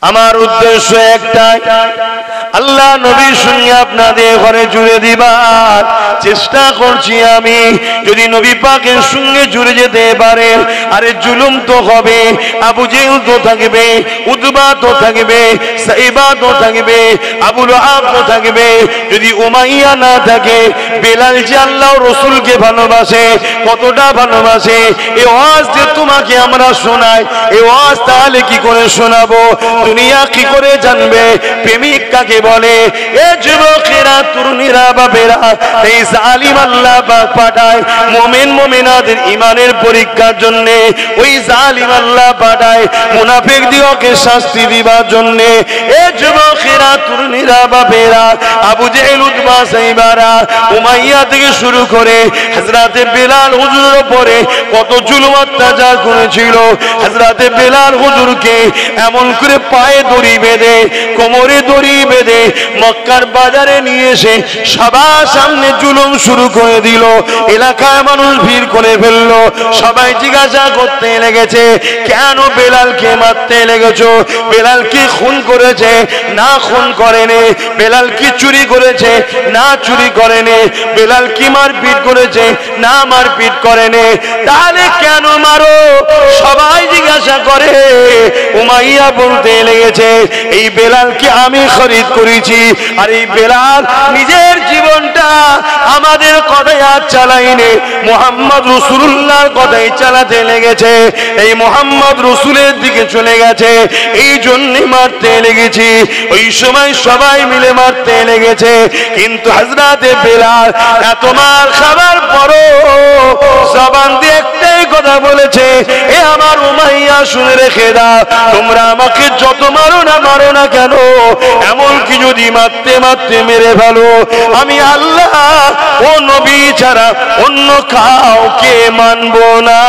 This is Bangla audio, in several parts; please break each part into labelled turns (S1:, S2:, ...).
S1: আমার উদ্দেশ্য একটাই, আল্লাহ নবীর সঙ্গে আপনাদের ঘরে জুড়ে দিবার চেষ্টা করছি আমি। যদি নবী পাকের সঙ্গে জুড়ে যেতে পারেন, আরে জুলুম তো হবে, আবু জেহেল তো থাকবে, উতবা তো থাকবে, সাইবা তো থাকবে, আবু লাহাব তো থাকবে। যদি উমাইয়া না থাকে, বেলাল যে আল্লাহ রসুলকে ভালোবাসে, কতটা ভালোবাসে, এই ওয়াজ যে তোমাকে আমরা শোনাই, এই ওয়াজ তাহলে কি করে শোনাবো? দুনিয়া কি করে জানবে প্রেমিক কাকে বলে? এ যুবকেরা, তরুণীরা, বাবেরা, এই জালিম আল্লাহ পাক পাঠায় মুমিন মুমিনাদের ইমানের পরীক্ষার জন্য। ওই জালিম আল্লাহ পাঠায় মুনাফিকদিগকে শাস্তি দিবার জন্য। এ যুবকেরা, তরুণীরা, বাবেরা, আবু জেহেল, উতবা, সাইবারা, উমাইয়া থেকে শুরু করে হযরতে বেলাল হুজুরের উপরে কত জুলুম অত্যাচার করেছিল। হযরতে বেলাল হুজুরকে এমন করে পায়ে দড়ি বেঁধে, কোমরে দড়ি বেঁধে মক্কার বাজারে নিয়ে এসে সবার সামনে জুলুম শুরু করে দিল। এলাকায় মানুষ ভিড় করে ফেললো। সবাই জিজ্ঞাসা করতে লেগেছে, কেন বেলালকে মারতে লেগেছো? বেলাল কি খুন করেছে? না খুন করেনি। বেলাল কি চুরি করেছে? না চুরি করেনি। বেলাল কি মারপিট করেছে? না মারপিট করেনি। তাহলে কেন মারো? সবাই জিজ্ঞাসা করে। উমাইয়া বলতে লেগেছে, এই বেলালকে আমি খরিদ করেছি, আর এই বেলাল নিজের জীবনটা আমাদের কথায় আর চালাইনি, মুহাম্মদ রাসূলুল্লাহর কথাই চালাতে লেগেছে। এই মুহাম্মদ রাসূলের দিকে চলে গেছে, এই জন্যই মারতে লেগেছি। ওই সময় সবাই মিলে মারতে লেগেছে। কিন্তু হযরতে বেলাল এত মার খাবার পরও জবান দিয়ে একটাই কথা বলেছে, এ আমার উমাইয়া শুনে রেখে দাও, তোমরা আমাকে যত মারো না কেন, এমনকি যদি মারতে মারতে মেরে ফেলো, আমি আল্লাহ ও নবী ছাড়া অন্য কাউকে মানব না।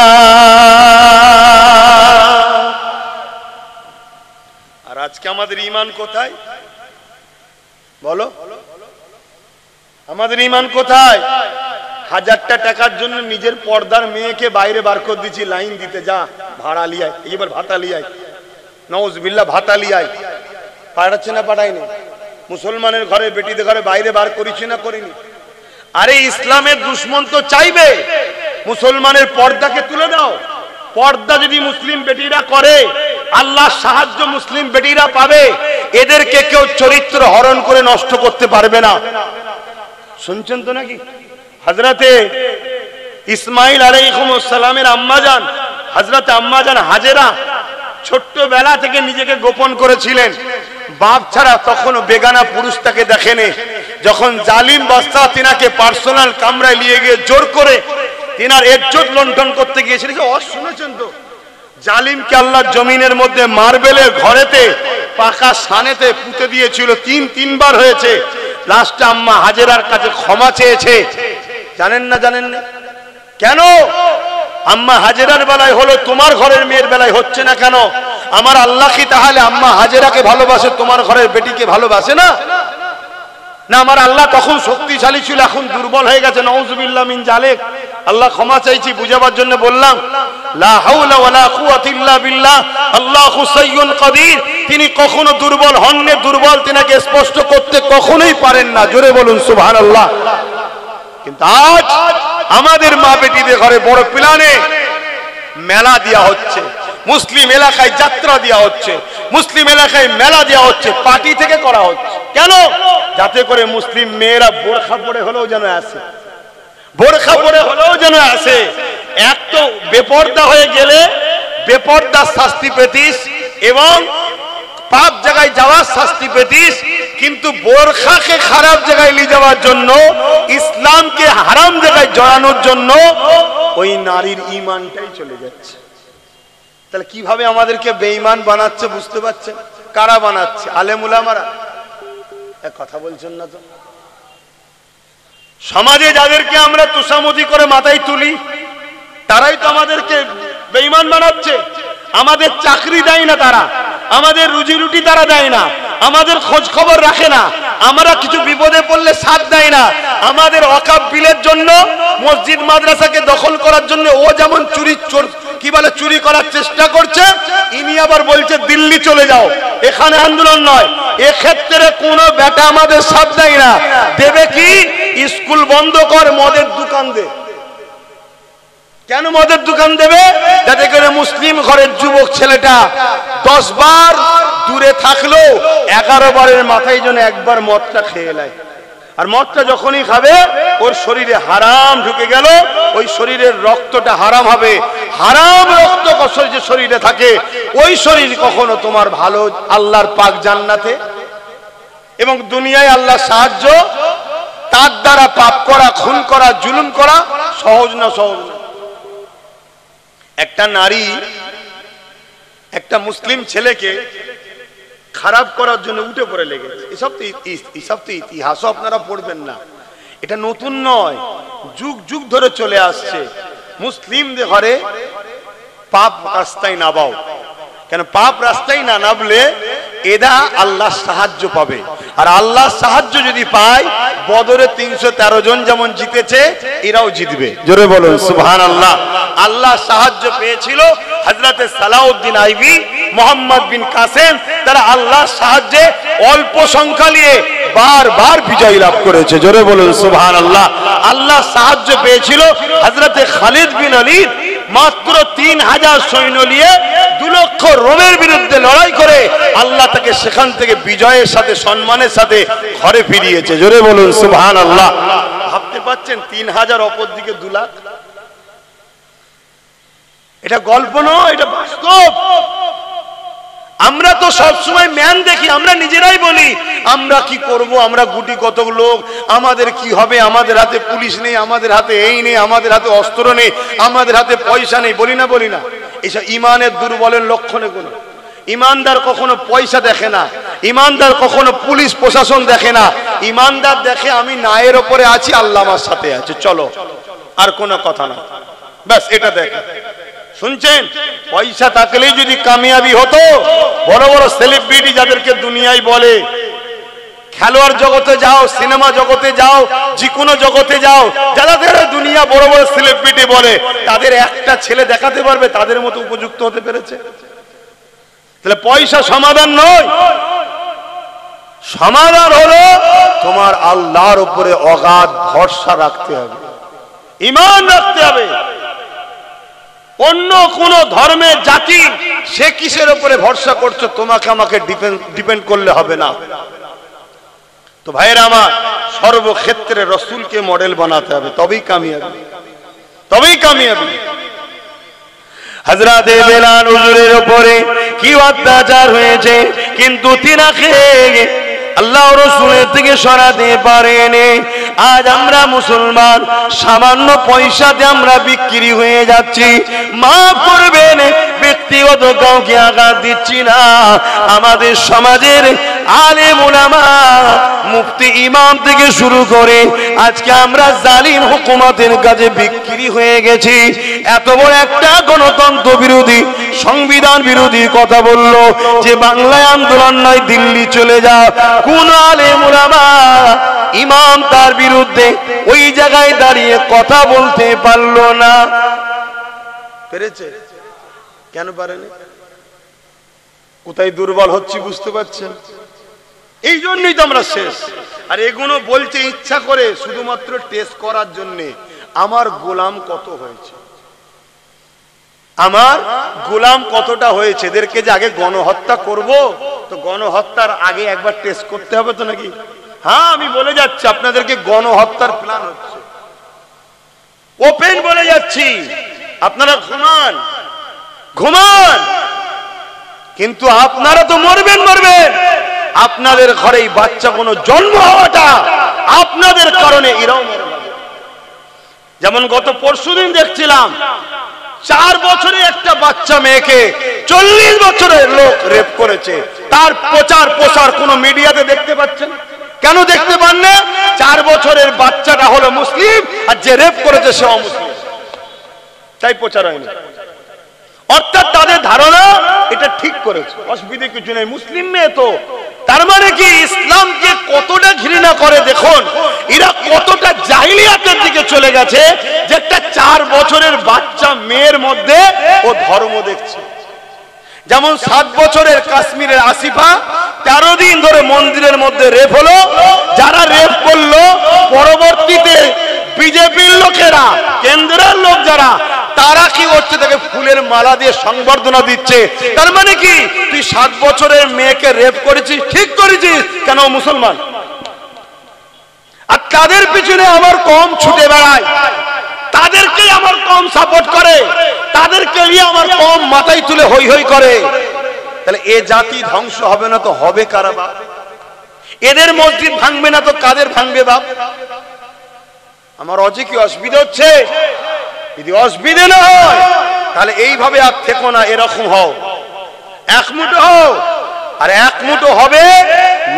S1: আর আজকে আমাদের ঈমান কোথায় বলো? আমাদের ঈমান কোথায়? 1000টা টাকার জন্য নিজের পর্দার মেয়েকে বাইরে বার করে দিচ্ছি, লাইন দিতে যা, ভাড়া লিয়ায়, এবার ভাতা লিয়ায়, নাউজুবিল্লাহ, ভাতা লিয়ায়। পাঠাচ্ছে না পাঠায়নি? মুসলমানের ঘরে, বেটিদের ঘরে বাইরে বার করেছি না করিনি? আরে ইসলামের দুশ্মন তো চাইবে মুসলমানের পর্দাকে তুলে দাও। পর্দা যদি মুসলিম বেটিরা করে, আল্লাহর সাহায্য মুসলিম বেটিরা পাবে। এদেরকে কেউ চরিত্র হরণ করে নষ্ট করতে পারবে না। শুনছেন তো নাকি? হযরতে ইসমাইল আলাইহিস সালামের আম্মাজান, হযরতে আম্মাজান হাজেরা ছোট্টবেলা থেকে নিজেকে গোপন করেছিলেন। বাপ ছাড়া তখনও বেগানা পুরুষ তাকে দেখেনি। যখন জালিম বাদশা তিনাকে পার্সোনাল কামরায় নিয়ে গিয়ে জোর করে তিনার ইজ্জত লুণ্ঠন করতে গিয়েছিলেন, শুনেছেন তো? জালিমকে আল্লাহ জমিনের মধ্যে মার্বেলের ঘরেতে পাকা সানেতে পুঁতে দিয়েছিল, তিনবার হয়েছে। লাস্টে আম্মা হাজেরার কাছে ক্ষমা চেয়েছে। জানেন না? জানেন না কেন? আম্মা হাজেরার বেলায় হলো, তোমার ঘরের মেয়ের বেলায় হচ্ছে না কেন? আমার আল্লাহ কি তাহলে আম্মা হাজেরাকে ভালোবাসে, তোমার ঘরের বেটিকে ভালোবাসে না? না, আমার আল্লাহ তখন শক্তিশালী ছিল, এখন দুর্বল হয়ে গেছে। নাউজুবিল্লাহ মিন জালিক। আল্লাহ ক্ষমা চাইছি, বুঝাবার জন্য বললাম। লা হাওলা ওয়ালা কুওয়াতা ইল্লা বিল্লাহ, আল্লাহু সাইয়্যুন কাদির। তিনি কখনো দুর্বল হননি, দুর্বল তিনাকে স্পষ্ট করতে কখনোই পারেন না। জোরে বলুন সুবহানাল্লাহ। কিন্তু আজ আমাদের মা বেটিদের ঘরে বড় প্ল্যানে মেলা দেওয়া হচ্ছে, মুসলিম এলাকায় যাত্রা দেওয়া হচ্ছে, মুসলিম এলাকায় মেলা দেওয়া হচ্ছে, পার্টি থেকে করা হচ্ছে। কেন? যাতে করে মুসলিম মেয়েরা বোরখা পরে হলেও যেন আসে, বোরখা পরে হলেও যেন আসে। এক তো বেপর্দা হয়ে গেলে বেপর্দার শাস্তি পেতিস এবং পাপ জায়গায় যাওয়ার শাস্তি পেতিস, কিন্তু বোরখাকে খারাপ জায়গায় নিয়ে যাওয়ার জন্য, ইসলামকে হারাম জায়গায় জড়ানোর জন্য ওই নারীর ঈমানটাই চলে যাচ্ছে। তাহলে কিভাবে আমাদেরকে বেঈমান বানাচ্ছে বুঝতে পারছেন? কারা বানাচ্ছে? আলেম উলামারা। এক কথা বলছেন না তো? সমাজে যাদেরকে আমরা তুষামতি করে মাথায় তুলি, তারাই তো আমাদেরকে বেঈমান বানাচ্ছে। আমাদের চাকরি দেয় না তারা, আমাদের রুজি রুটি তারা দেয় না, আমাদের খোঁজ খবর রাখে না, আমরা কিছু বিপদে পড়লে সাথ দেয় না। আমাদের ওয়াকফ বিলের জন্য, মসজিদ মাদ্রাসাকে দখল করার জন্য ও যেমন চুরি কি বলে চুরি করার চেষ্টা করছে, ইনি আবার বলছে দিল্লি চলে যাও, এখানে আন্দোলন নয়। এক্ষেত্রে কোনো বেটা আমাদের সাথ দেয় না, দেবে কি স্কুল বন্ধ কর, মদের দোকান দে। কেন মদের দোকান দেবে? যাতে করে মুসলিম ঘরের যুবক ছেলেটা 10 বার দূরে থাকলো 11 বারের মাথায় যেন একবার মদটা খেয়ে নেয়। আর মদটা যখনই খাবে ওর শরীরে হারাম ঢুকে গেল, ওই শরীরের রক্তটা হারাম হবে। হারাম রক্ত যে শরীরে থাকে ওই শরীর কখনো তোমার ভালো আল্লাহর পাক জান্নাতে এবং দুনিয়ায় আল্লাহ সাহায্য, তার দ্বারা পাপ করা, খুন করা, জুলুম করা সহজ না, সহজ না। একটা নারী একটা মুসলিম ছেলেকে খারাপ করার জন্য উঠে পড়ে লেগেছে। এসব তো ইতিহাসও আপনারা পড়বেন না, এটা নতুন নয়, যুগ যুগ ধরে চলে আসছে। মুসলিমদের ঘরে পাপ রাস্তায় নামাও, কেন পাপ রাস্তায় না নামলে এরা আল্লাহ সাহায্য পাবে। আর আল্লাহ সাহায্য যদি পায়, বদরে 313 জন যেমন জিতেছে এরাও জিতবে। জোরে বলুন সুবহানাল্লাহ। আল্লাহ সাহায্য পেয়েছিল হযরতে সালাউদ্দিন আইবি, মোহাম্মদ বিন কাসেম, তারা আল্লাহ সাহায্যে অল্প সংখ্যা নিয়ে বারবার বিজয় লাভ করেছে। জোরে বলুন সুবহানাল্লাহ। আল্লাহ সাহায্য পেয়েছিল হযরতে খালিদ বিন ওলীদ, মাত্র 3000 সৈন্য নিয়ে 2 লক্ষ রোমের বিরুদ্ধে লড়াই করে আল্লাহ তাকে সেখান থেকে বিজয়ের সাথে সম্মানের সাথে ঘরে ফিরিয়েছে। জোরে বলুন সুবহানাল্লাহ। ভাবতে পাচ্ছেন 3000 অপর দিকে 2 লাখ, এটা গল্প নয়, এটা বাস্তব। আমরা তো সবসময় ম্যান দেখি, আমরা নিজেরাই বলি আমরা কি করব, আমরা গুটি কত লোক, আমাদের কি হবে, আমাদের হাতে পুলিশ নেই, আমাদের হাতে এই নেই, আমাদের হাতে অস্ত্র নেই, আমাদের হাতে পয়সা নেই, বলি না বলি না? এইসব ইমানের দুর্বলের লক্ষণে কোনো ইমানদার কখনো পয়সা দেখে না, ইমানদার কখনো পুলিশ প্রশাসন দেখে না। ইমানদার দেখে আমি নায়ের ওপরে আছি, আল্লাহ আমার সাথে আছে, চলো, আর কোনো কথা না, ব্যাস এটা দেখে। শুনছেন, পয়সা থাকলেই যদি কামিয়াবি হতো, বড় বড় সেলিব্রিটি যাদেরকে দুনিয়ায় বলে, খেলোয়াড় জগতে যাও, সিনেমা জগতে যাও, যে কোনো জগতে যাও, যাদের দুনিয়া বড় বড় সেলিব্রিটি বলে, তাদের একটা ছেলে দেখাতে পারবে তাদের মতো উপযুক্ত হতে পেরেছে? তাহলে পয়সা সমাধান নয়, সমাধান হলো তোমার আল্লাহর উপরে অগাধ ভরসা রাখতে হবে, ঈমান রাখতে হবে। অন্য কোন ধর্মের জাতি সে কিসের উপরে ভরসা করছো, তোমাকে আমাকে ডিপেন্ড করলে হবে না। তো ভাইয়েরা আমার, সর্বক্ষেত্রে রাসূলকে মডেল বানাতে হবে, তবেই কামিয়াবি, তবেই কামিয়াবি। হযরতে বেলাল হুজুরের উপরে কি অত্যাচার হয়েছে, কিন্তু তিনাকে আল্লাহ রাসূলের থেকে সরাতে পারেনি। আজ আমরা মুসলমান, সামান্য পয়সাতে আমরা বিক্রি হয়ে যাচ্ছি। মাফ করবেন, ব্যক্তিগত কাউকে আঘাত দিচ্ছি না, আমাদের সমাজের আলেম উলামা, মুফতি, ইমাম থেকে শুরু করে আজকে আমরা জালিম হুকুমতের কাছে বিক্রি হয়ে গেছি। এত বড় একটা গণতন্ত্র বিরোধী, সংবিধান বিরোধী কথা বললো যে বাংলায় আন্দোলন নয়, দিল্লি চলে যাও। কোন আলেম উলামা, ইমাম তার বিরুদ্ধে ওই জায়গায় দাঁড়িয়ে কথা বলতে পারলো না। পেরেছে? কেন পারেনি? কোথায় দুর্বল হচ্ছি বুঝতে পারছেন? এই জন্যই তো আমরা শেষ। আর এগুলো বলতে ইচ্ছা করে শুধুমাত্র টেস্ট করার জন্য, আমার গোলাম কত হয়েছে, আমার গোলাম কতটা হয়েছে। এদেরকে যে আগে গণহত্যা করব, তো গণহত্যার আগে একবার টেস্ট করতে হবে তো নাকি? হ্যাঁ, আমি বলে যাচ্ছি আপনাদেরকে, গণহত্যার প্ল্যান হচ্ছে, ওপেন বলে যাচ্ছি। আপনারা ঘুমান ঘুমান, কিন্তু আপনারা তো মরবেন মরবেন। আপনাদের ঘরে এই বাচ্চা কোনো জন্ম হওয়াটা আপনাদের কারণে এরাও মরবে। যেমন গত পরশুদিন দেখছিলাম 4 বছরে একটা বাচ্চা মেয়েকে 40 বছরের লোক রেপ করেছে। তার প্রচার প্রসার কোন মিডিয়াতে দেখতে পাচ্ছেন? কেন দেখতে পান না? 4 বছরের বাচ্চাটা হলো মুসলিম, আর যে রেপ করেছে সে অমুসলিম, তাই প্রচার হয়নি। অর্থাৎ তাদের ধারণা এটা ঠিক করেছে, অসুবিধা কিছু নেই, মুসলিম মেয়ে তো তার মানে কি ইসলামকে কতটা ঘৃণা করে দেখুন, এরা কতটা জাহিলিয়াতের দিকে চলে গেছে যে একটা 4 বছরের বাচ্চা মেয়ের মধ্যে ও ধর্ম দেখছে। যেমন 7 বছরের কাশ্মীরের আসিফা 13 দিন ধরে মন্দিরের মধ্যে রেপ হলো, যারা রেপ করলো পরবর্তীতে বিজেপির লোকেরা, কেন্দ্রের লোক যারা, তারা কি করছে, তাকে ফুলের মালা দিয়ে সংবর্ধনা দিচ্ছে। তার মানে কি তুই 7 বছরের মেয়েকে রেপ করেছিস, ঠিক করেছিস, কেন মুসলমান? আর তাদের পিছনে আমার কম ছুটে বেড়ায়, তাদেরকে আমার কম সাপোর্ট করে, তাদেরকে নিয়ে আমার কম মাথায় তুলে হই হই করে। তাহলে এ জাতি ধ্বংস হবে না তো হবে কারা বাপ? এদের মসজিদ ভাঙবে না তো কাদের ভাঙবে বাপ? আমার অজে কি অসুবিধা হচ্ছে? যদি অসুবিধে না হয় তাহলে এইভাবে আর থেকো না, এরকম হও, একমুঠো হও। আর একমুঠো হবে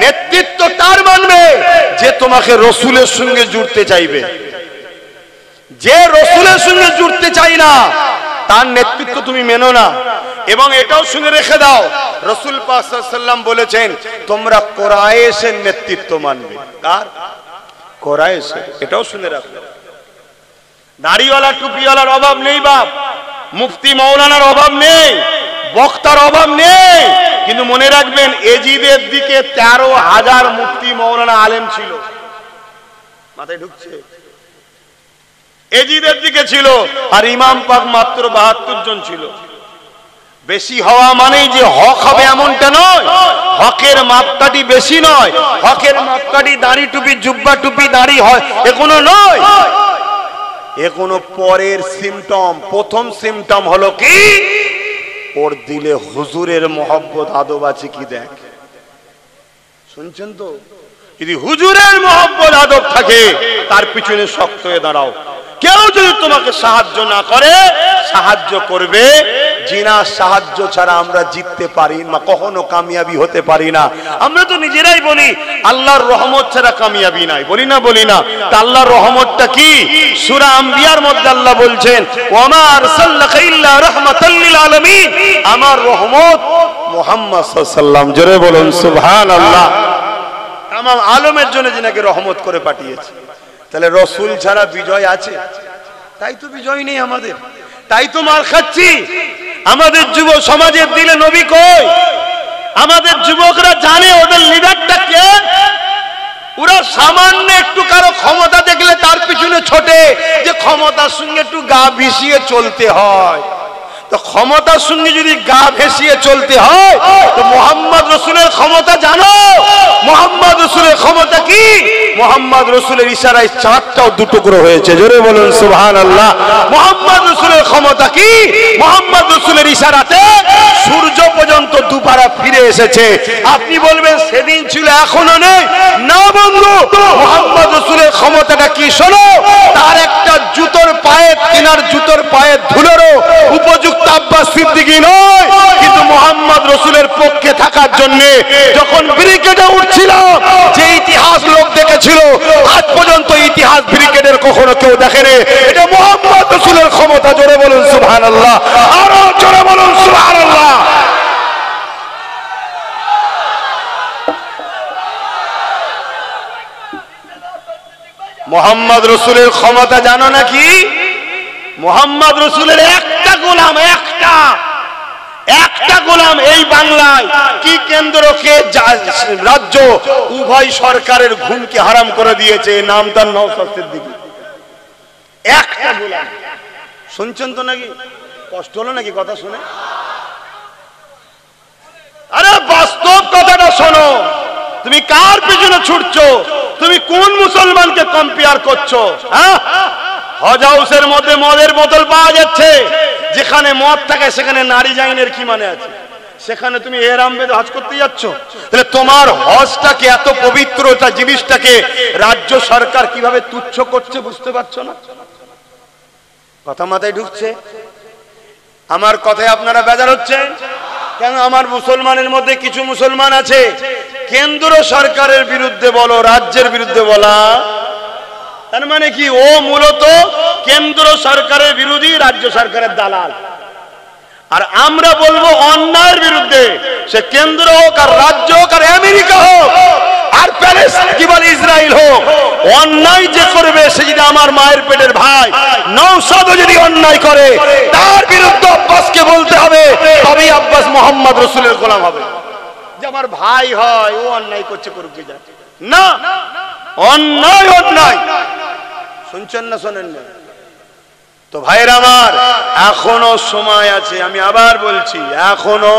S1: নেতৃত্ব তার মানবে যে তোমাকে রসুলের সঙ্গে জুড়তে চাইবে। যে রসুলের সঙ্গে জুড়তে চাই না তার নেতৃত্ব তুমি মেনো না। এবং এটাও শুনে রেখে দাও, রসুল পাক সাল্লাল্লাহু আলাইহি ওয়াসাল্লাম বলেছেন তোমরা কুরাইশের নেতৃত্ব মানবে। কার? কুরাইশের। এটাও শুনে রাখো। দাড়িওয়ালা টুপিওয়ালার অভাব নেই বাপ, মুফতি মাওলানার অভাব নেই, বক্তার অভাব নেই, কিন্তু মনে রাখবেন এজিদের দিকে 13,000 মুফতি মাওলানা আলেম ছিল। মাথায় ঢুকছে? এজিদের দিকে ছিল, আর ইমাম পাক মাত্র 72 জন ছিল। বেশি হওয়া মানেই যে হক হবে এমনটা নয়, হকের মাপকাঠি বেশি নয়, হকের মাপকাঠি দাড়ি টুপি, জুব্বা টুপি, দাড়ি হয় এগুলো নয়, এগুলো পরের সিমটম। প্রথম সিমটম হলো কি, ওর দিলে হুজুরের মহব্বত আদব আছে কি দেখ। শুনছেন তো? যদি হুজুরের মহব্বত আদব থাকে তার পিছনে শক্ত হয়ে দাঁড়াও। কেউ যদি তোমাকে সাহায্য না করে, সাহায্য করবে জিনার সাহায্য ছাড়া আমরা জিততে পারি না, কখনো কামিয়াবি হতে পারি না। আমরা তো নিজেরাই বলি আল্লাহর রহমত ছাড়া কামিয়াবি নাই, বলি না? বলি না? তা আল্লাহর রহমতটা কি? সূরা আম্বিয়ার মধ্যে আল্লাহ বলছেন ওয়ামা আরসালনাকা ইল্লা রাহমাতাল লিল আলামিন, আমার রহমত মুহাম্মদ সাল্লাল্লাহু আলাইহি ওয়াসাল্লাম। জোরে বলুন সুবহানাল্লাহ। তামাম আলমের জন্য যিনাকে রহমত করে পাঠিয়েছে। তাহলে রসুল ছাড়া বিজয় আছে? তাই তো বিজয় নেই আমাদের, তাই তো মার খাচ্ছি। আমাদের যুব সমাজের দিলে নবী কই? আমাদের যুবকরা জানে ওদের লিডারটা কে? ওরা সামান্য একটু কারো ক্ষমতা দেখলে তার পিছনে ছোটে, যে ক্ষমতার সঙ্গে একটু গা ভিসিয়ে চলতে হয়। তো ক্ষমতার সঙ্গে যদি গা ভেসিয়ে চলতে হয় তো মুহাম্মদ রসুলের ক্ষমতা জানো? মুহাম্মদ রসুলের ক্ষমতা কি? মুহাম্মদ রসুলের ইশারায় চাঁদটাও 2 টুকরো হয়েছে। জোরে বলুন সুবহানাল্লাহ। মুহাম্মদ রসুলের ক্ষমতা কি? মুহাম্মদ রসুলের ইশারাতে সূর্য পর্যন্ত দুপারা ফিরে এসেছে। আপনি বলবেন সেদিন ছিল এখনো নেই, না বন্ধু, মুহাম্মদ রসুলের ক্ষমতাটা কি শোনো। তার একটা জুতোর পায়ে, তিনার জুতোর পায়ের ধুলোরও উপযুক্ত আব্বাস সিদ্দিকী নয়, কিন্তু মুহাম্মদ রসুলের পক্ষে থাকার জন্য যখন ব্রিগেডে উঠছিল, যে ইতিহাস লোক দেখেছিল, আজ পর্যন্ত ইতিহাস ব্রিগেডের কখনো কেউ দেখেনি। এটা মুহাম্মদ রসুলের ক্ষমতা। জোরে বলুন সুবহানাল্লাহ, আরো জোরে বলুন সুবহানাল্লাহ। মুহাম্মদ রসুলের ক্ষমতা জানো নাকি? মুহাম্মদ রসুলের একটা গোলাম, একটা গোলাম এই বাংলায় কি কেন্দ্র কে রাজ্য উভয় সরকারের ঘুমকে হারাম করে দিয়েছে, নাম তার নওশাদ সিদ্দিকী। একটা গোলাম। শুনছেন তো নাকি? কষ্ট হলো নাকি কথা শুনে? আরে বাস্তব কথাটা শোনো। তুমি কার পিছনে ছুটছো? তুমি কোন মুসলমানকে কম্পেয়ার করছো? হ্যাঁ, হজ হাউসের মধ্যে মদের বোতল পাওয়া যাচ্ছে, যেখানে মদ থাকে সেখানে নারী জাইনের কি মানে আছে? সেখানে তুমি এহরাম বেঁধে হজ করতে যাচ্ছ? তাহলে তোমার হজটাকে, এত পবিত্রতা জিনিসটাকে রাজ্য সরকার কিভাবে তুচ্ছ করছে বুঝতে পারছো না? কথা মাথায় ঢুকছে? আমার কথায় আপনারা বেজার হচ্ছেন কেন? আমার মুসলমানের মধ্যে কিছু মুসলমান আছে কেন্দ্র সরকারের বিরুদ্ধে বলো, রাজ্যের বিরুদ্ধে বলা, তার মানে কি ও মূলত কেন্দ্র সরকারের বিরোধী, রাজ্য সরকারের দালাল। আর আমরা বলবো অন্যায়ের বিরুদ্ধে, সে কেন্দ্র হোক আর রাজ্য হোক আর আমেরিকা হোক আর প্যালেস্টাইন কি বলে ইসরায়েল হোক, অন্যায় যে করবে সে যদি আমার মায়ের পেটের ভাই নওশাদও যদি অন্যায় করে তার বিরুদ্ধে আব্বাসকে বলতে হবে, তবেই আব্বাস মোহাম্মদ রাসূলের গোলাম হবে। যে আমার ভাই হয় ও অন্যায় করছে, করুক কি যায় না, অন্যায় অন্যায়। শুনছেন না শোনেন না? তো ভাইরা আমার, এখনো সময় আছে, আমি আবার বলছি এখনো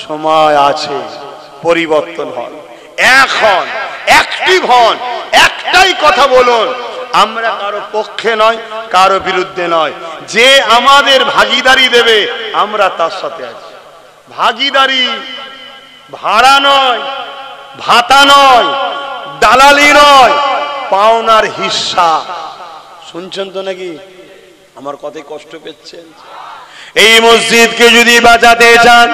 S1: সময় আছে, পরিবর্তন হন, এখন অ্যাক্টিভ হন, একটাই কথা বলুন, আমরা কারো পক্ষে নয় কারো বিরুদ্ধে নয়, যে আমাদের ভাগিদারি দেবে আমরা তার সাথে আছি। ভাগিদারি ভাড়া নয়, ভাতা নয়, দালালি নয়, পাওনার হিস্সা। শুনছেন তো নাকি? আমার কথায় কষ্ট পেয়েছেন? এই মসজিদকে যদি বাঁচাতে চান,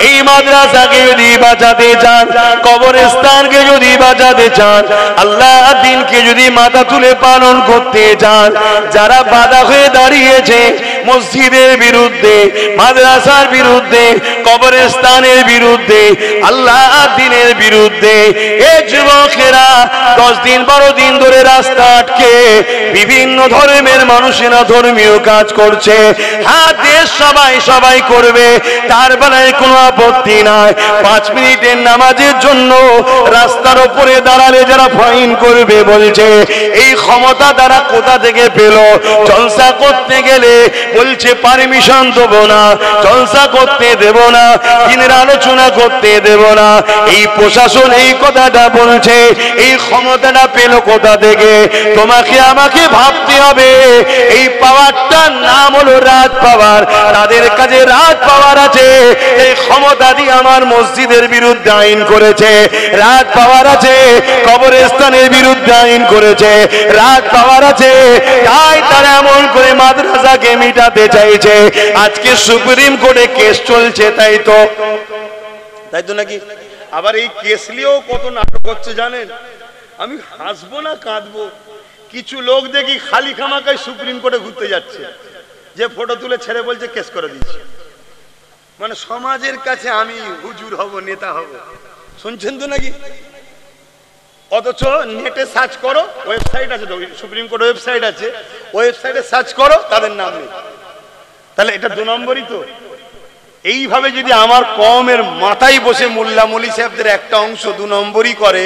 S1: এই মাদ্রাসাকে যদি বাঁচাতে চান, কবরস্থানকে যদি বাঁচাতে চান, আল্লাহ দ্বীনকে যদি মাথা তুলে পালন করতে চান, যারা বাধা হয়ে দাঁড়িয়েছে মসজিদের বিরুদ্ধে, মাদ্রাসার বিরুদ্ধে, কবরস্থানের বিরুদ্ধে, আল্লাহ দ্বীনের বিরুদ্ধে, এই যুবকেরা 10 দিন 12 দিন ধরে রাস্তা আটকে বিভিন্ন ধর্মের মানুষেরা ধর্মীয় কাজ করছে। হ্যাঁ, দেশ সবাই সবাই করবে, তার বেলায় কোনো আপত্তি নাই। 5 মিনিটের নামাজের জন্য রাস্তার উপরে দাঁড়ালে যারা ফাইন করবে বলছে, এই ক্ষমতা তারা কোথা থেকে পেল? জলসা করতে গেলে বলছে পারমিশন দেব না, জলসা করতে দেব না, দিনের আলোচনা করতে দেব না। এই প্রশাসন এই কথাটা বলছে, এই ক্ষমতাটা পেল কোথা থেকে? তোমাকে আমাকে ভাবতে হবে, এই পাওয়ারটার নাম হলো রাজ পাওয়ার। তাদের কাছে রাজ পাওয়ার আছে, এই ক্ষমতা দিয়ে আমার মসজিদের বিরুদ্ধে আইন করেছে, রাজ পাওয়ার আছে, কবরস্থানের বিরুদ্ধে আইন করেছে, রাজ পাওয়ার আছে, তাই তারা এমন করে মাদ্রাসাকে মিটাতে চাইছে। আজকে সুপ্রিম কোর্টে কেস চলছে, তাই তো নাকি? আবার এই কেস নিয়েও কত নাটক হচ্ছে জানেন? আমি হাসবো না কাঁদবো? কিছু লোক দেখি খালি খামাকায় সুপ্রিম কোর্টে ঘুরতে যাচ্ছে, যে ফটো তুলে ছেড়ে বলছে কেস করে দিয়েছে, মানে সমাজের কাছে আমি হুজুর হব, নেতা হব। শুনছেন তো নাকি? অথচ নেটে সার্চ করো, ওয়েবসাইট আছে তো, সুপ্রিম কোর্ট ওয়েবসাইট আছে, ওয়েবসাইটে সার্চ করো, তাদের নাম নেই। তাহলে এটা 2 নম্বরই তো। এইভাবে যদি আমার কওমের মাথায় বসে মোল্লা মৌলী সাহেবদের একটা অংশ 2 নম্বরই করে,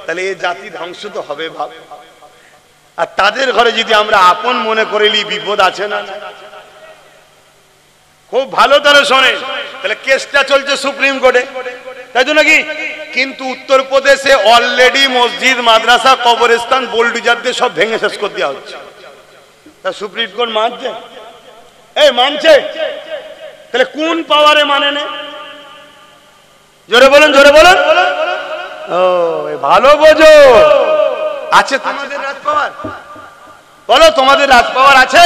S1: তাহলে এই জাতি ধ্বংস তো হবে ভাব। আর তাদের ঘরে যদি আমরা আপন মনে করেলি বিপদ আছে না? খুব ভালো তারা শোনে। তাহলে কেসটা চলছে সুপ্রিম কোর্টে, তাই তো নাকি? কিন্তু উত্তরপ্রদেশে অলরেডি মসজিদ, মাদ্রাসা, কবরস্থান বোল্ডুজার দিয়ে সব ভেঙে শেষ করে দেওয়া হচ্ছে। তা সুপ্রিম কোর্ট মানছে? এই মানছে? তাহলে কোন পাওয়ারে মানে না? জোরে বলেন, জোরে বলেন। ও ভালো বোঝো, আছে তোমাদের রাজ পাওয়ার? বলো তোমাদের রাজ পাওয়ার আছে?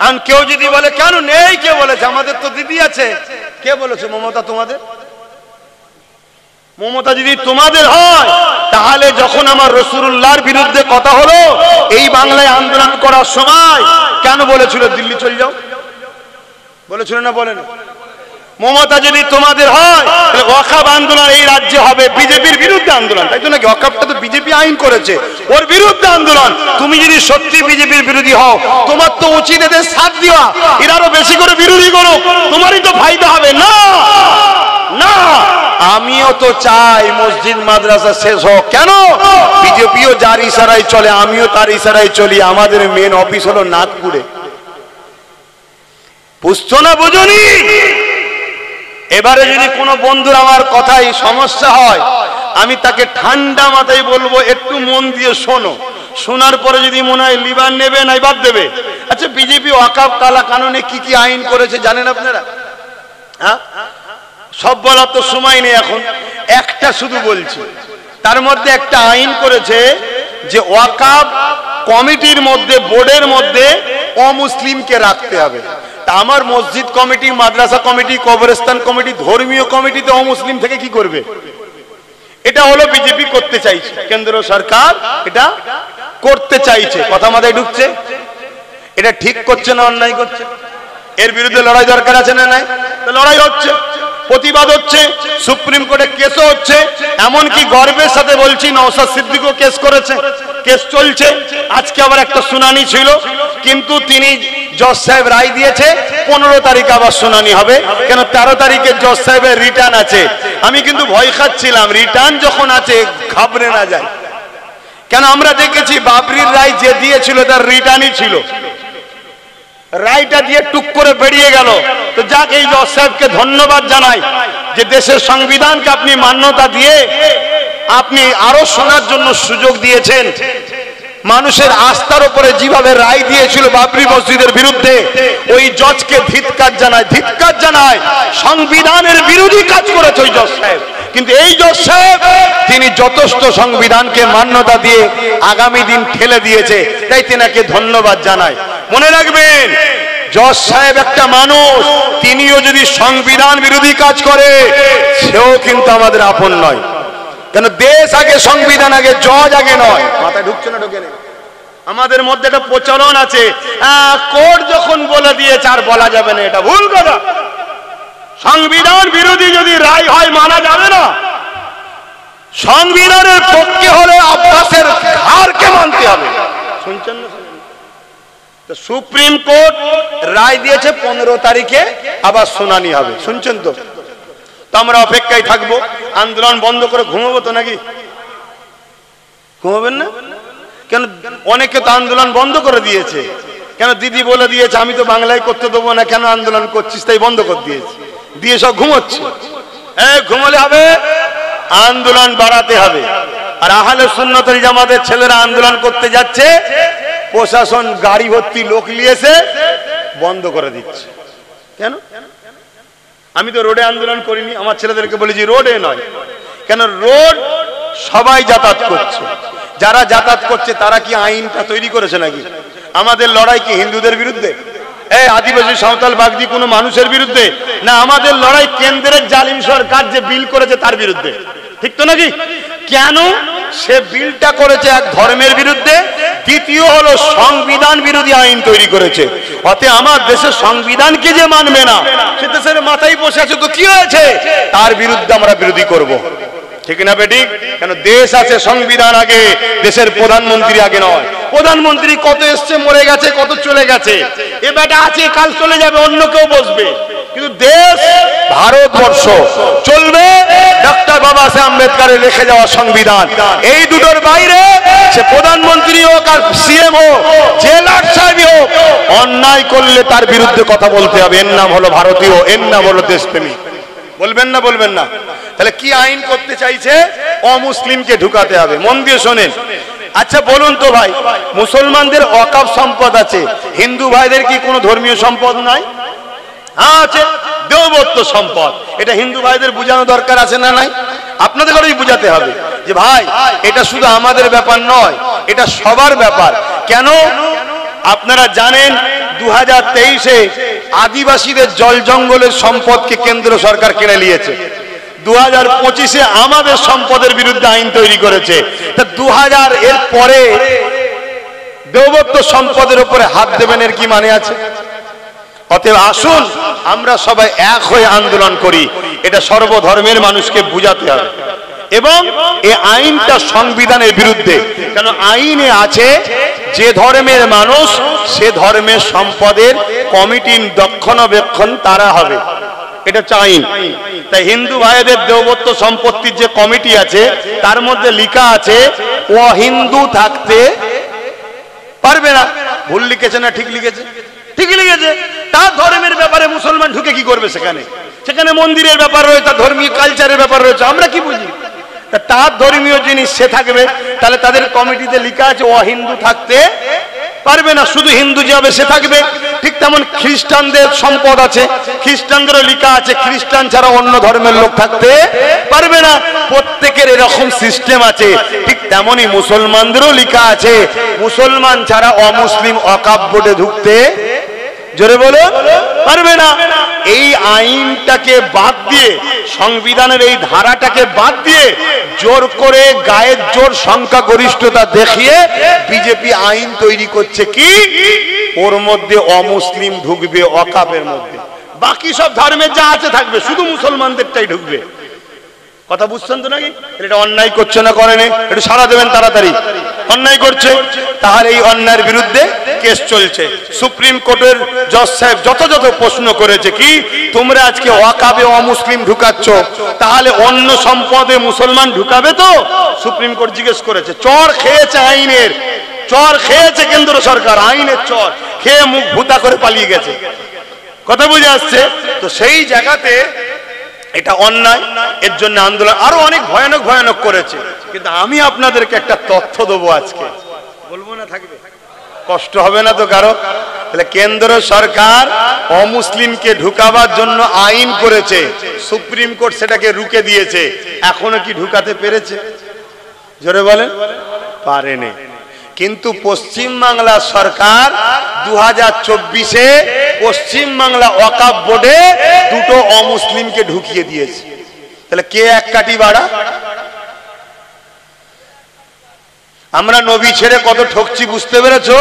S1: আর কেউ যদি বলে কেন নেই, কে বলেছে? আমাদের তো দিদি আছে। কে বলেছে মমতা তোমাদের? মমতা যদি তোমাদের হয়, তাহলে যখন আমার রাসূলুল্লাহর বিরুদ্ধে কথা হলো এই বাংলায় আন্দোলন করার সময় কেন বলেছিল দিল্লি চলে যাও? বলেছিল না? বলেন। মমতা যদি তোমাদের হয়, তাহলে ওয়াকফ আন্দোলন এই রাজ্যে হবে বিজেপির বিরুদ্ধে আন্দোলন, তাই তো নাকি? ওয়াকফটা তো বিজেপি আইন করেছে, ওর বিরুদ্ধে আন্দোলন। তুমি যদি সত্যি বিজেপির বিরোধী হও, তোমার তো উচিত এদের সাথ দেওয়া, এর আরো বেশি করে বিরোধী করো, তোমারই তো ফায়দা হবে। না না, আমিও তো চাই মসজিদ মাদ্রাসা শেষ হোক। কেন? বিজেপিও যার ইশারায় চলে, আমিও তার ইশারায় চলি। আমাদের মেন অফিস হলো নাগপুরে। বুঝছো না? বুঝুনি? এবারে যদি কোনো বন্ধুর আমার কথায় সমস্যা হয়, আমি তাকে ঠান্ডা মাথায় বলবো একটু মন দিয়ে শোনো। শোনার পরে যদি মনে হয় লিবান নেবে না বাদ দেবে। আচ্ছা, বিজেপি ওয়াকফ কালা কানুনে কি কি আইন করেছে জানেন আপনারা? হ্যাঁ, সব বলার তো সময় নেই এখন, একটা শুধু বলছি। তার মধ্যে একটা আইন করেছে যে ওয়াকফ কমিটির মধ্যে, বোর্ডের মধ্যে অমুসলিমকে রাখতে হবে। তা আমার মসজিদ কমিটি, মাদ্রাসা কমিটি, কবরস্থান কমিটি, ধর্মীয় কমিটিতে অমুসলিম থেকে কি করবে? এটা হলো বিজেপি করতে চাইছে, কেন্দ্র সরকার এটা করতে চাইছে। কথা মাথায় ঢুকছে? এটা ঠিক করছে না অন্যায় করছে? এর বিরুদ্ধে লড়াই দরকার আছে না নাই? তো লড়াই হচ্ছে, প্রতিবাদ হচ্ছে, সুপ্রিম কোর্টে কেসও হচ্ছে। এমনকি গর্বের সাথে বলছি নওশাদ সিদ্দিকও কেস করেছে, কেস চলছে। আজকে আবার একটা শুনানি ছিল, কিন্তু তিনি জজ সাহেব রায় দিয়েছে 15 তারিখ আবার শুনানি হবে। কেন 13 তারিখে জজ সাহেবের রিটার্ন আছে। আমি কিন্তু ভয় খাচ্ছিলাম, রিটার্ন যখন আছে ঘাবড়ে না যায়। কেন আমরা দেখেছি বাবরির রায় যে দিয়েছিল তার রিটার্নই ছিল, রায়টা দিয়ে টুক করে বেরিয়ে গেল। তো যাক, এই জজ সাহেবকে ধন্যবাদ জানাই যে দেশের সংবিধানকে আপনি মান্যতা দিয়ে আপনি আরো শোনার জন্য সুযোগ দিয়েছেন। মানুষের আস্থার উপরে যেভাবে রায় দিয়েছিল বাবরি মসজিদের বিরুদ্ধে, ওই জজকে ধিক্কার জানায়। সংবিধানের বিরোধী কাজ করেছে ওই জজ সাহেব, কিন্তু এই জজ সাহেব তিনি যথেষ্ট সংবিধানকে মান্যতা দিয়ে আগামী দিন ঠেলে দিয়েছে, তাই তেনাকে ধন্যবাদ জানাই। মনে রাখবেন, জজ সাহেব একটা মানুষ, তিনিও যদি সংবিধান বিরোধী কাজ করে সেও কিন্তু আমাদের আপন নয়। কেন দেশ আগে, সংবিধান আগে, জজ আগে নয়। মাথায় ঢুকছে না? ঢুকে নেই। আমাদের মধ্যে একটা প্রচলন আছে, কোর্ট যখন বলে দিয়েছে আর বলা যাবে না, এটা ভুল কথা। সংবিধান বিরোধী যদি রায় হয় মানা যাবে না। সংবিধানের পক্ষে হলে আব্বাসের ঘাড়কে মানতে হবে। শুনছেন না? তো সুপ্রিম কোর্ট রায় দিয়েছে 15 তারিখে আবার শুনানি হবে। শুনছেন তো? আমরা অপেক্ষায় থাকবো। আন্দোলন বন্ধ করে ঘুমাবো তো নাকি? ঘুমাবেন না কেন? অনেকে তো আন্দোলন বন্ধ করে দিয়েছে। কেন? দিদি বলে দিয়েছে আমি তো বাংলায় করতে দেবো না, কেন আন্দোলন করছিস, তাই বন্ধ করে দিয়েছে, দিয়ে সব ঘুমোচ্ছে। ঘুমালে হবে? আন্দোলন বাড়াতে হবে। আর আহলে সুন্নাত ওয়াল জামাতের ছেলেরা আন্দোলন করতে যাচ্ছে, প্রশাসন গাড়ি ভর্তি লোক নিয়েছে, বন্ধ করে দিচ্ছে। কেন? আমি তো রোডে আন্দোলন করিনি, আমার ছেলেদেরকে বলেছি রোডে নয়। কেন? রোড সবাই যাতায়াত করছে, যারা যাতায়াত করছে তারা কি আইনটা তৈরি করেছে নাকি? আমাদের লড়াই কি হিন্দুদের বিরুদ্ধে, আদিবাসী সাঁওতাল বাগদি কোনো মানুষের বিরুদ্ধে না? আমাদের লড়াই কেন্দ্রের জালিম সরকার যে বিল করেছে তার বিরুদ্ধে, ঠিক তো নাকি? কেন? সে বিলটা করেছে এক ধর্মের বিরুদ্ধে, দ্বিতীয় হলো সংবিধান বিরোধী আইন তৈরি করেছে। অতএব আমার দেশের সংবিধানকে যে মানবে না, সে দেশের মাথায় বসে আছে, তো কি হয়েছে? তার বিরুদ্ধে আমরা বিরোধী করব, ঠিক না বেটি? কেন? দেশ আছে, সংবিধান আগে, দেশের প্রধানমন্ত্রী আগে নয়। প্রধানমন্ত্রী কত এসছে, মরে গেছে, কত চলে গেছে, এ বেটা আছে, কাল চলে যাবে, অন্য কেউ বসবে। কিন্তু দেশ ভারতবর্ষ চলবে ডক্টর বাবা সাহেব আম্বেদকরের লিখে যাওয়া সংবিধান। এই দুটোর বাইরে সে প্রধানমন্ত্রী হোক আর সিএম হোক, জেলার সাহেব হোক, অন্যায় করলে তার বিরুদ্ধে কথা বলতে হবে। এর নাম হলো ভারতীয়, এর নাম হলো দেশপ্রেমী। বলবেন না? বলবেন না? তাহলে কি আইন করতে চাইছে? অমুসলিমকে ঢুকাতে হবে। মন দিয়ে শোনেন। আচ্ছা বলুন তো ভাই, মুসলমানদের ওয়াকফ সম্পদ আছে, হিন্দু ভাইদের কি কোনো ধর্মীয় সম্পদ নাই? হ্যাঁ আছে, দেবত্ব সম্পদ। এটা হিন্দু ভাইদের বোঝানো দরকার আছে না নাই? আপনাদেরই বুঝাতে হবে যে ভাই এটা শুধু আমাদের ব্যাপার নয়, এটা সবার ব্যাপার। কেন? আপনারা জানেন 2023-এ আদিবাসীদের জল জঙ্গলের সম্পদকে কেন্দ্র সরকার কিনে নিয়েছে। 2025-এ আমাদের সম্পদের বিরুদ্ধে আইন তৈরি করেছে। তা 2000 এর পরে দেবত্ব সম্পদের উপরে হাত দেবেন, এর কি মানে আছে? অতএব আসুন আমরা সবাই এক হয়ে আন্দোলন করি। এটা সর্বধর্মের মানুষকে বুঝাতে হবে। এবং এই আইনটা সংবিধানের বিরুদ্ধে। কেন? আইনে আছে যে ধর্মের মানুষ সে ধর্মের সম্পদের কমিটির রক্ষণাবেক্ষণ তারা হবে, এটা হচ্ছে আইন। তাই হিন্দু ভাইদের দেবত্ব সম্পত্তির যে কমিটি আছে তার মধ্যে লেখা আছে ও হিন্দু থাকতে পারবে না। ভুল লিখেছে না ঠিক লিখেছে? ঠিকই লিখেছে। তার ধর্মের ব্যাপারে মুসলমান ঢুকে কি করবে? সেখানে সেখানে মন্দিরের ব্যাপার রয়েছে, তার ধর্মীয় কালচারের ব্যাপার রয়েছে, আমরা কি বুঝি? তার ধর্মীয় জিনিস সে থাকবে, তাহলে তাদের কমিটিতে লেখা আছে ও হিন্দু থাকতে পারবে না, শুধু হিন্দু যে হবে সে থাকবে। ঠিক তেমন খ্রিস্টানদের সম্পদ আছে, খ্রিস্টানদেরও লেখা আছে খ্রিস্টান ছাড়া অন্য ধর্মের লোক থাকতে পারবে না। প্রত্যেকের এরকম সিস্টেম আছে। ঠিক তেমনই মুসলমানদেরও লেখা আছে মুসলমান ছাড়া অমুসলিম ওয়াকফ বোর্ডে ঢুকতে, জোরে বলো, পারবে না। এই আইনটাকে বাদ দিয়ে, সংবিধানের এই ধারাটাকে বাদ দিয়ে জোর করে গায়ের জোর সংখ্যাগরিষ্ঠতা দেখিয়ে বিজেপি আইন তৈরি করছে কি ওর মধ্যে অমুসলিম ঢুকবে ওয়াকাফের মধ্যে, বাকি সব ধর্মের যা আছে থাকবে, শুধু মুসলমানদেরটাই ঢুকবে। কথা বুঝছেন তো নাকি? এটা অন্যায় করছে না করেনি? একটু সাড়া দেবেন তাড়াতাড়ি। অন্যায় করছে, তাহলে এই অন্যায়ের বিরুদ্ধে কেস চলছে। সুপ্রিম কোর্টের জজ সাহেব যত প্রশ্ন করেছে, কি তোমরা আজকে ওয়াকাফে অমুসলিম ঢুকাচ্ছ, তাহলে অন্য সম্পদে মুসলমান ঢুকাবে তো? সুপ্রিম কোর্ট জিজ্ঞেস করেছে। চর খেয়েছে আইনের, চর খেয়েছে কেন্দ্র সরকার, আইনের চর খেয়ে মুখ ভুতা করে পালিয়ে গেছে। কথা বুঝে আসছে তো? সেই জায়গাতে এটা অন্যায়, এর জন্য আন্দোলন আরো অনেক ভয়ানক ভয়ানক করেছে। কিন্তু আমি আপনাদেরকে একটা তথ্য দেবো আজকে, বলবো না থাকবে, কষ্ট হবে না তো কারো? তাহলে কেন্দ্র সরকার অমুসলিমকে ঢুকাবার জন্য আইন করেছে, সুপ্রিম কোর্ট সেটাকে রুখে দিয়েছে। এখনো কি ঢুকাতে পেরেছে? জোরে বলেন, পারেনি। কিন্তু পশ্চিম বাংলা সরকার 2024-এ পশ্চিম বাংলা ওয়াকফ বোর্ডে দুটো অমুসলিমকে ঢুকিয়ে দিয়েছে। তাহলে কে এক কাঠি বাড়া? আমরা নবী ছেড়ে কত ঠকছি, বুঝতে পেরেছো?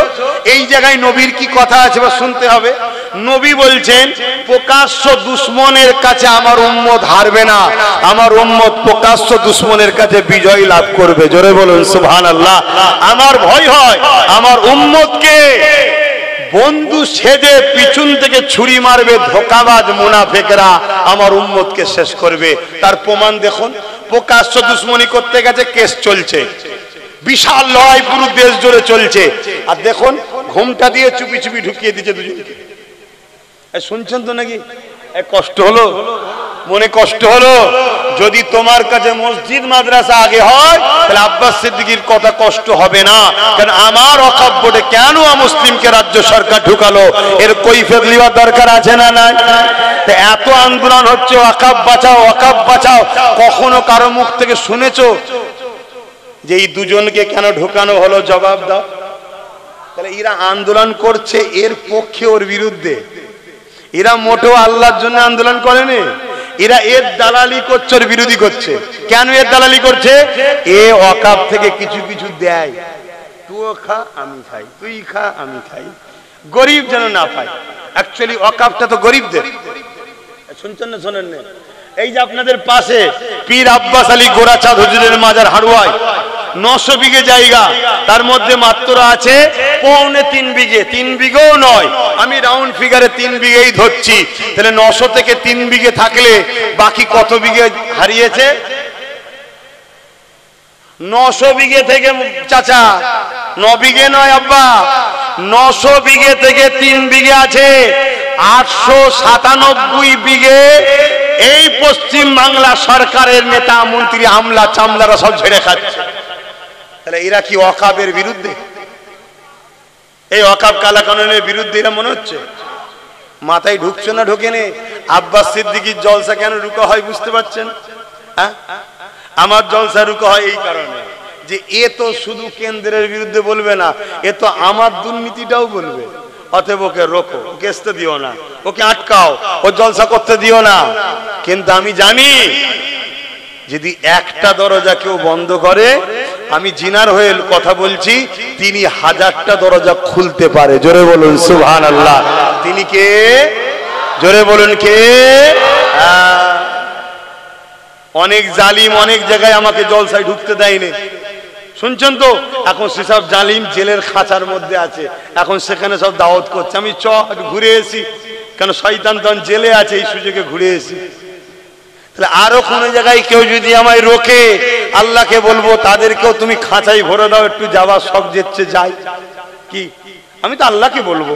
S1: এই জায়গায় নবীর কি কথা আছে বা শুনতে হবে। নবী বলছেন, প্রকাশ্য দুশ্মনের কাছে আমার উম্মত হারবে না, আমার উম্মত প্রকাশ্য দুশ্মনের কাছে বিজয় লাভ করবে। জোরে বলুন সুবহানাল্লাহ। আমার ভয় হয় আমার উম্মতকে বন্ধু সেজে পিছন থেকে ছুরি মারবে ধোঁকাবাজ মুনাফিকরা, আমার উম্মতকে শেষ করবে। তার প্রমাণ দেখুন, প্রকাশ্য দুশ্মনী করতে গেছে, কেস চলছে, বিশাল লড়াই পুরো দেশ জুড়ে চলছে। আর দেখুন ঘুমটা দিয়ে চুপি চুপি ঢুকিয়ে দিচ্ছে দুজনকে। শুনছেন তো নাকি? কষ্ট হলো, মনে কষ্ট হলো। যদি তোমার কাছে মসজিদ মাদ্রাসা আগে হয়, তাহলে আব্বাস সিদ্দিকীর কথা কষ্ট হবে না। কারণ আমার ওয়াকফ বোর্ডে কেন মুসলিমকে রাজ্য সরকার ঢুকালো, এর কৈফিয়ত নেওয়ার দরকার আছে না নাই? এত আন্দোলন হচ্ছে ওয়াকফ বাঁচাও, ওয়াকফ বাঁচাও, কখনো কারো মুখ থেকে শুনেছো যে এই দুজনকে কেন ঢোকানো হলো? জবাব দাও। তাহলে এরা আন্দোলন করছে এর পক্ষে ওর বিরুদ্ধে, এরা মোটেও আল্লাহর জন্য আন্দোলন করেনি, এরা এর দালালি করছে, ওর বিরোধী করছে। কেন এর দালালি করছে? এ ওয়াকফ থেকে কিছু কিছু দেয়, তুইও খা আমি খাই, তুই খা আমি খাই, গরিব যেন না পায়। অ্যাকচুয়ালি ওয়াকফটা তো গরিবদের। শুনছেন না শোনেন না? এই যে আপনাদের পাশে পীর আব্বাস আলী গোরাচাঁদ হুজুরের মাজার হাড়ুয়ায় 900 বিঘে জায়গা, তার মধ্যে মাত্র আছে 3.25 বিঘে, 3 বিঘেও নয়, আমি রাউন্ড ফিগারে 3 বিঘেই ধরছি। তাহলে 900 থেকে 3 বিঘে থাকলে বাকি কত বিঘে হারিয়েছে? 900 বিঘে থেকে চাচা 9 বিঘে নয় আব্বা, 900 বিঘে থেকে 3 বিঘে আছে 897 বিঘে। এই পশ্চিম বাংলা সরকারের নেতা মন্ত্রী আমলা চামলারা সব ঝেড়ে খাচ্ছে। তাহলে এরা কি ওয়াকফের বিরুদ্ধে? এই ওয়াকফ কালাকানুনের বিরুদ্ধে এরা মনে হচ্ছে? মাথায় ঢুকছে না ঢোকেনি? আব্বাস সিদ্দিকীর জলসা কেন রুকা হয় বুঝতে পারছেন? হ্যাঁ, আমার জলসা রুকা হয় এই কারণে যে এ তো শুধু কেন্দ্রের বিরুদ্ধে বলবে না, এ তো আমার দুর্নীতিটাও বলবে। অতএব ওকে রোকো, ওকে আসতে দিও না, ওকে আটকাও, ও জলসা করতে দিও না। কিন্তু আমি জানি যদি একটা দরজা কেউ বন্ধ করে, আমি জিনার হয়ে কথা বলছি, তিনি 1000টা দরজা খুলতে পারে। জোরে বলুন সুবহানাল্লাহ। তিনি কে? জোরে বলুন কে? অনেক জালিম অনেক জায়গায় আমাকে জলসায় ঢুকতে দেয়নি, শুনছেন তো? এখন সেসব জালিম জেলের খাঁচার মধ্যে আছে, এখন সেখানে সব দাওয়াত করছে। আমি ঘুরে এসি, কেন শয়তান তখন জেলে আছে, এই সুযোগে ঘুরে এসি। তাহলে আরো কোন জায়গায় কেউ যদি আমায় রোকে, আল্লাহকে বলবো তাদেরকেও তুমি খাঁচাই ভরে দাও, একটু যাওয়ার শখ যেচ্ছে যাই। কি আমি তো আল্লাহকে বলবো,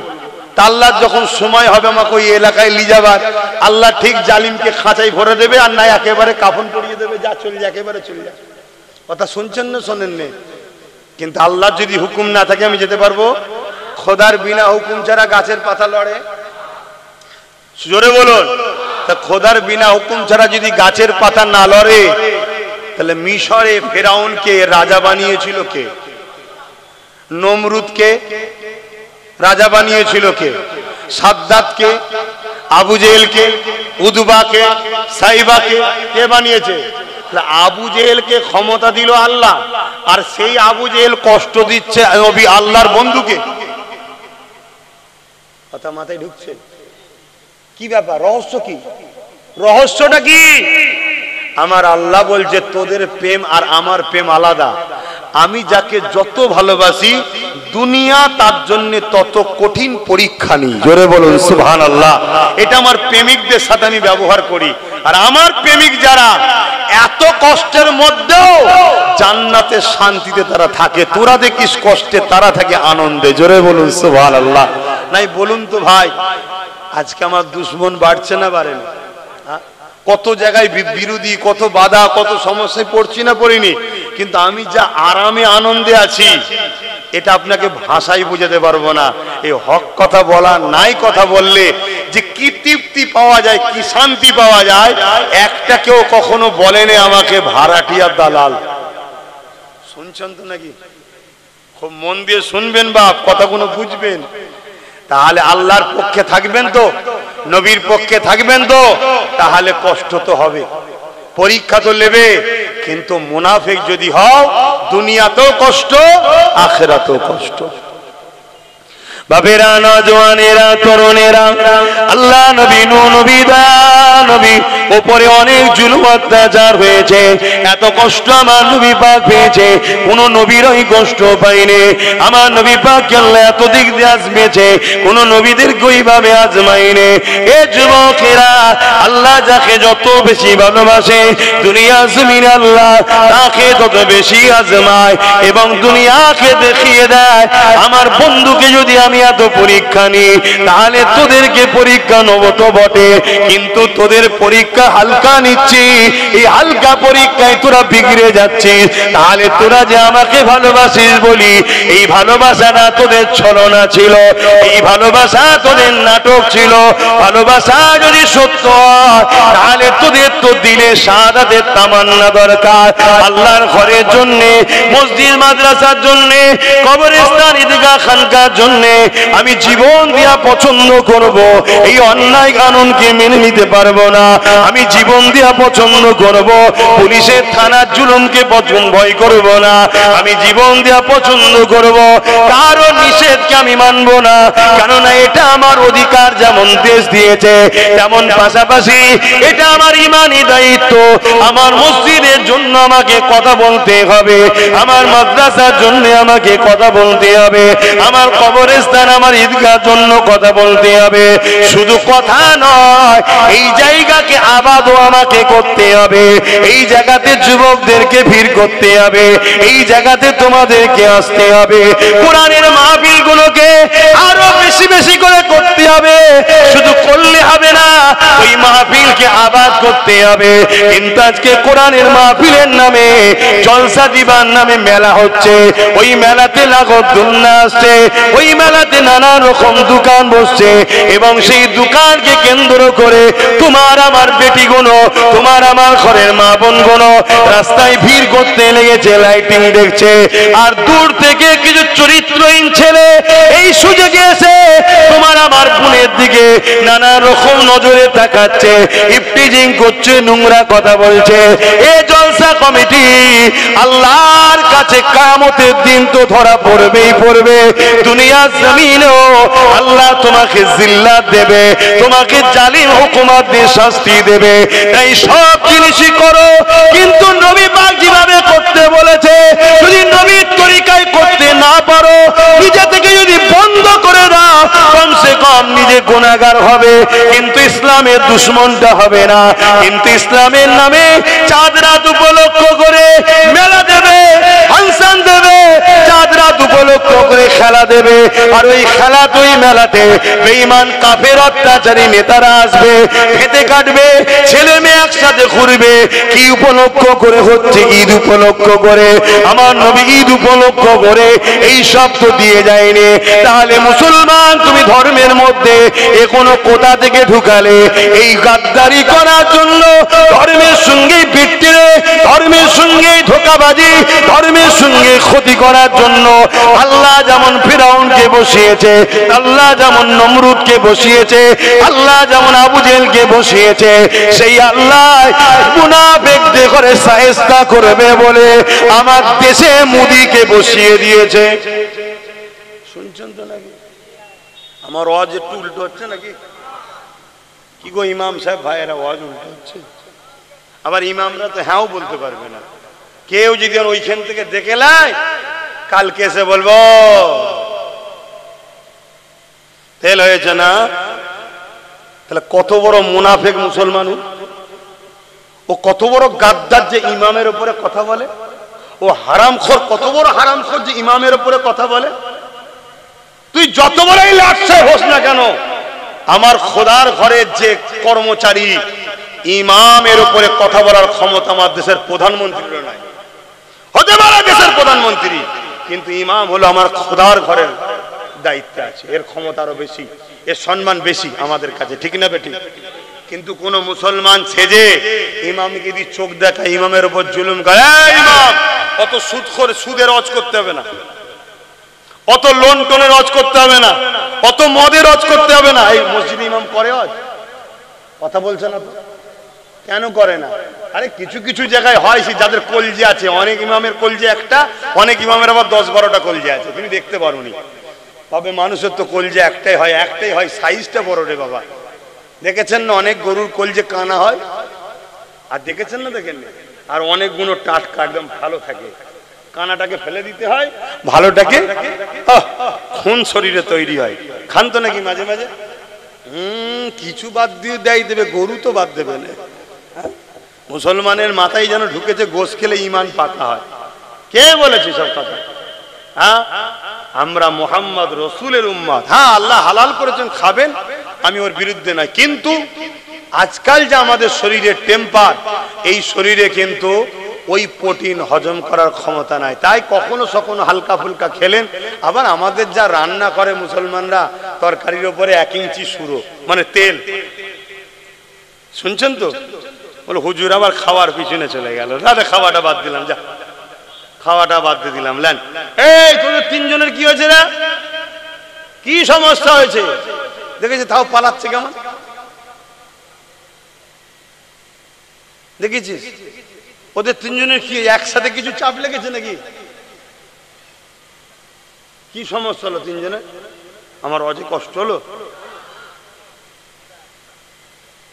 S1: তা আল্লাহ যখন সময় হবে আমাকে ওই এলাকায় নিয়ে যাবার, আল্লাহ ঠিক জালিমকে খাঁচাই ভরে দেবে, আর না একেবারে কাফন পরিয়ে দেবে, যা চলে যা, একেবারে চলে যা। কথা শুনছেন না শোনেন নে? কিন্তু আল্লাহ যদি হুকুম না থাকে আমি যেতে পারবো? খোদার বিনা হুকুম ছাড়া গাছের পাতা লড়ে? জোরে বলুন। তা খোদার বিনা হুকুম ছাড়া যদি গাছের পাতা না লড়ে, তাহলে মিশরে ফেরাউনকে রাজা বানিয়েছিল কে? নমরুদকে রাজা বানিয়েছিল কে? সাদ্দাতকে, আবু জেহেলকে, উদবাকে, সাইবাকে কে বানিয়েছে? আবু জেহেলকে ক্ষমতা দিল আল্লাহ, আর সেই আবু জেহেল কষ্ট দিচ্ছে নবী আল্লাহর বন্ধুকে। কথা মাথায় ঢুকছে? কি ব্যাপার, রহস্য কি? রহস্যটা কি? আমার আল্লাহ বলছে তোদের প্রেম আর আমার প্রেম আলাদা। আমি যাকে যত ভালোবাসি দুনিয়া তার জন্য তত কঠিন পরীক্ষা নিই। জোরে বলুন সুবহানাল্লাহ। এটা আমার প্রেমিকদের সাথে আমি ব্যবহার করি। আর আমার প্রেমিক যারা এত কষ্টের মধ্যেও জান্নাতে শান্তিতে তারা থাকে। তোরা দেখিস কষ্টে, তারা থাকে আনন্দে। জোরে বলুন সুবহানাল্লাহ। নাই বলুন তো ভাই, আজকে আমার দুশ্মন বাড়ছে না বাড়ে না? কত জায়গায় বিরোধী, কত বাধা, কত সমস্যায় পড়ছি না পড়িনি? কিন্তু আমি যা আরামে আনন্দে আছি এটা আপনাকে ভাষায় বোঝাতে পারবো না। এই হক কথা বলা, নাই কথা বললে যে কি তৃপ্তি পাওয়া যায়, কি শান্তি পাওয়া যায়, একটা কেউ কখনো বলেনি আমাকে ভাড়াটিয়া দালাল। শুনছেন তো নাকি? খুব মন দিয়ে শুনবেন বাপ, কথাগুলো বুঝবেন। তাহলে আল্লাহর পক্ষে থাকবেন তো, নবীর পক্ষে থাকবেন তো, তাহলে কষ্ট তো হবে, পরীক্ষা তো নেবে। কিন্তু মুনাফিক যদি হও, দুনিয়াতেও কষ্ট, আখিরাতেও কষ্ট। বাবেরা, নওজওয়ানেরা, তরুণেরা, আল্লাহ নবী, নবী দা নবী উপরে অনেক জুলুম অত্যাচার হয়েছে, এত কষ্ট আমার নবী পাক পেয়েছে, কোন নবীর ওই কষ্ট পাইনি। আমার নবী পাক আল্লাহ এত দিক দিয়ে আজমেছে, কোন নবীদের ওইভাবে আজমাইনি। এ যুবকেরা, আল্লাহ যাকে যত বেশি ভালোবাসে দুনিয়া জমিন আল্লাহ তাকে তত বেশি আজমায় এবং দুনিয়াকে দেখিয়ে দেয় আমার বন্ধুকে যদি আমি এত পরীক্ষা নিই তাহলে তোদেরকে পরীক্ষা নেব তো বটে, কিন্তু তোদের পরীক্ষা হালকা নিচ্ছি, এই হালকা পরীক্ষায় তোরা বিগড়ে যাচ্ছিস। তাহলে তোরা যে আমাকে ভালোবাসিস বলি, এই ভালোবাসাটা তোদের ছলনা ছিল, এই ভালোবাসা তোদের নাটক ছিল। ভালোবাসা যদি সত্য হয় তাহলে তোদের তো দিলে শাহাদাতের তামান্না দরকার। আল্লাহর ঘরের জন্য, মসজিদ মাদ্রাসার জন্য, কবরস্থান, ঈদগাহ, খানকার জন্য আমি জীবন দিয়া পছন্দ করব, এই অন্যায় কানুনকে মেনে নিতে পারবো না। আমি জীবন দিয়া পছন্দ করব, পুলিশের থানার জুলুমকে ভয় করব না। আমি জীবন দিয়া পছন্দ করব, কারো নিষেধকে আমি মানব না, কেননা এটা আমার অধিকার। যেমন দেশ দিয়েছে তেমন পাশাপাশি এটা আমার ইমানি দায়িত্ব। আমার মসজিদের জন্য আমাকে কথা বলতে হবে, আমার মাদ্রাসার জন্য আমাকে কথা বলতে হবে, আমার কবরস্থান, আমার ঈদগাহর জন্য কথা বলতে হবে। শুধু কথা নয়, এই জায়গাকে আবাদও আমাকে করতে হবে, এই জায়গাতে যুবকদেরকে ভিড় করতে হবে, এই জায়গাতে তোমাদেরকে আসতে হবে। কোরআনের মাহফিলগুলোকে আরো বেশি বেশি করে করতে হবে। শুধু করলে হবে না, ওই মাহফিলকে আবাদ করতে হবে। কিন্তু আজকে কোরআনের মাহফিলের নামে, জলসা দিবার নামে মেলা হচ্ছে, ওই মেলাতে লাগত দুন্না আসছে, ওই মেলাতে নানা রকম দোকান বসছে এবং সেই দোকানকে কেন্দ্র করে তোমার আমার বেটিগুলো, তোমার আমার ঘরের মা বোনগুলো রাস্তায় ভিড় করতে লেগেছে, লাইটিং দেখছে। আর দূর থেকে কিছু চরিত্রহীন ছেলে এই সুযোগে এসে তোমার আমার বোনের দিকে নানা রকম নজরে তাকাচ্ছে, ইফটিজিং করছে, নোংরা কথা বলছে। এ জলসা কমিটি আল্লাহর কাছে কিয়ামতের দিন তো ধরা পড়বেই পড়বে। দুনিয়া জমিনেও আল্লাহ তোমাকে জিল্লাত দেবে, তোমাকে জালিম হুকুমত দিয়ে শাস্তি দেবে। তাই সব জিনিসই করো, কিন্তু নবী পাক যেভাবে করতে বলেছে যদি নবীর তরিকায় করতে না পারো, নিজে থেকে যদি বন্ধ করে দাও, কমসে কম নিজে গুনাহগার হবে কিন্তু ইসলামের দুশমনটা হবে না। কিন্তু ইসলামের নামে চাঁদ রাত উপলক্ষ করে মেলা দেবে, ফাংশন দেবে, চাঁদ রাত উপলক্ষ করে খেলা দেবে, আর ওই খেলা তুই মেলাতে বেঈমান কাফের অত্যাচারী নেতারা আসবে, খেতে কাটবে, ছেলে মেয়ে একসাথে ঘুরবে। কি উপলক্ষ করে হচ্ছে? ঈদ উপলক্ষ করে। আমার নবী ঈদ উপলক্ষ করে এই সব তো দিয়ে যায়নি। তাহলে মুসলমান তুমি ধর্মের মধ্যে এ কোনো কোথা থেকে ঢুকালে? এই গাদ্দারি করার জন্য, ধর্মের সঙ্গে বিট্টিরে, ধর্মের সঙ্গে ধোঁকাবাজি, ধর্মের সঙ্গে ক্ষতি করার জন্য আল্লাহ যেমন ফিরাউনকে বসিয়েছে, আল্লাহ যেমন নমরুদকে বসিয়েছে, আল্লাহ যেমন আবু জেহেলকে বসিয়েছে, সেই আল্লাহ মুনাফিকদের করে শায়েস্তা করবে বলে আমার দেশে মোদিকে বসিয়ে দিয়েছে। শুনছেন তো নাকি? আমার ওয়াজ একটু উল্টো হচ্ছে নাকি? কি গো ইমাম সাহেব ভাইয়েরা, ওয়াজ উল্টো হচ্ছে? আবার ইমামরা তো হ্যাঁও বলতে পারবে না। কেউ যদি ওইখান থেকে দেখে লাই, কালকে এসে বলবো তেল হয়েছে না। তাহলে কত বড় মুনাফিক মুসলমান, ও কত বড় গাদ্দার যে ইমামের উপরে কথা বলে, ও হারামখোর, কত বড় হারামখোর যে ইমামের উপরে কথা বলে। তুই যত বড়ই লাটসাই হোস না কেন, আমার খোদার ঘরের যে কর্মচারী, ইমামের উপরে কথা বলার ক্ষমতা আমার দেশের প্রধানমন্ত্রীর নাই। হতে পারে দেশের প্রধানমন্ত্রী, কিন্তু ইমাম হলো আমার খোদার ঘরের দায়িত্বে আছে, এর ক্ষমতা আরো বেশি, এর সম্মান বেশি আমাদের কাছে, ঠিক না বেটি? কিন্তু কোন মুসলমান সেজে ইমামকে যদি চোখ দেখায়, ইমামের উপর জুলুম করে, ইমাম অত সুদ করে, সুদের রজ করতে হবে না, অত লোন টোনের রজ করতে হবে না, অত মদের রজ করতে হবে না। এই মসজিদে ইমাম করে রজ? কথা বলছে না তো, কেন করে না? আরে কিছু কিছু জায়গায় হয়, যাদের কলজে আছে, অনেক ইমামের কলজে একটা, অনেক ইমামের আবার 10-12টা কলজে আছে, তুমি দেখতে পারোনি। তবে মানুষের তো কলজে একটাই হয়, সাইজটা বড় রে বাবা। দেখেছেন না অনেক গরুর কলজে কানা হয়, আর দেখেছেন না, দেখেন না? আর অনেক গুলো টাটকা একদম ভালো থাকে, কানাটাকে ফেলে দিতে হয়, ভালোটাকে খুন শরীরে তৈরি হয়। খান তো নাকি মাঝে মাঝে? কিছু বাদ দিয়ে দেবে, গরু তো বাদ দেবে না। মুসলমানের মাথায় যেন ঢুকেছে গোশ খেলে ইমান পাকা হয়। কে বলেছে সব কথা? হ্যাঁ, আমরা মুহাম্মদ রসুলের উম্মত। হ্যাঁ, আল্লাহ হালাল করেছেন, খাবেন, আমি ওর বিরুদ্ধে নাই। কিন্তু আজকাল যে আমাদের শরীরের টেম্পার, এই শরীরে কিন্তু ওই প্রোটিন হজম করার ক্ষমতা নাই। তাই কখনো সখনো হালকা ফুলকা খেলেন। আবার আমাদের যা রান্না করে মুসলমানরা, তরকারির উপরে 1 ইঞ্চি সুরো, মানে তেল, শুনছেন তো? বলে হুজুর আবার খাওয়ার পিছনে চলে গেল। দাদা খাওয়াটা বাদ দিলাম, যা খাওয়াটা বাদ দিয়ে দিলাম। লেন, এই তোদের 3 জনের কি হয়েছে রে? কি সমস্যা হয়েছে? দেখেছি তাও পালাচ্ছে কেমন, দেখেছিস? ওদের 3 জনের কি একসাথে কিছু চাপ লেগেছে নাকি? কি সমস্যা হলো 3 জনের? আমার অজে কষ্ট হলো।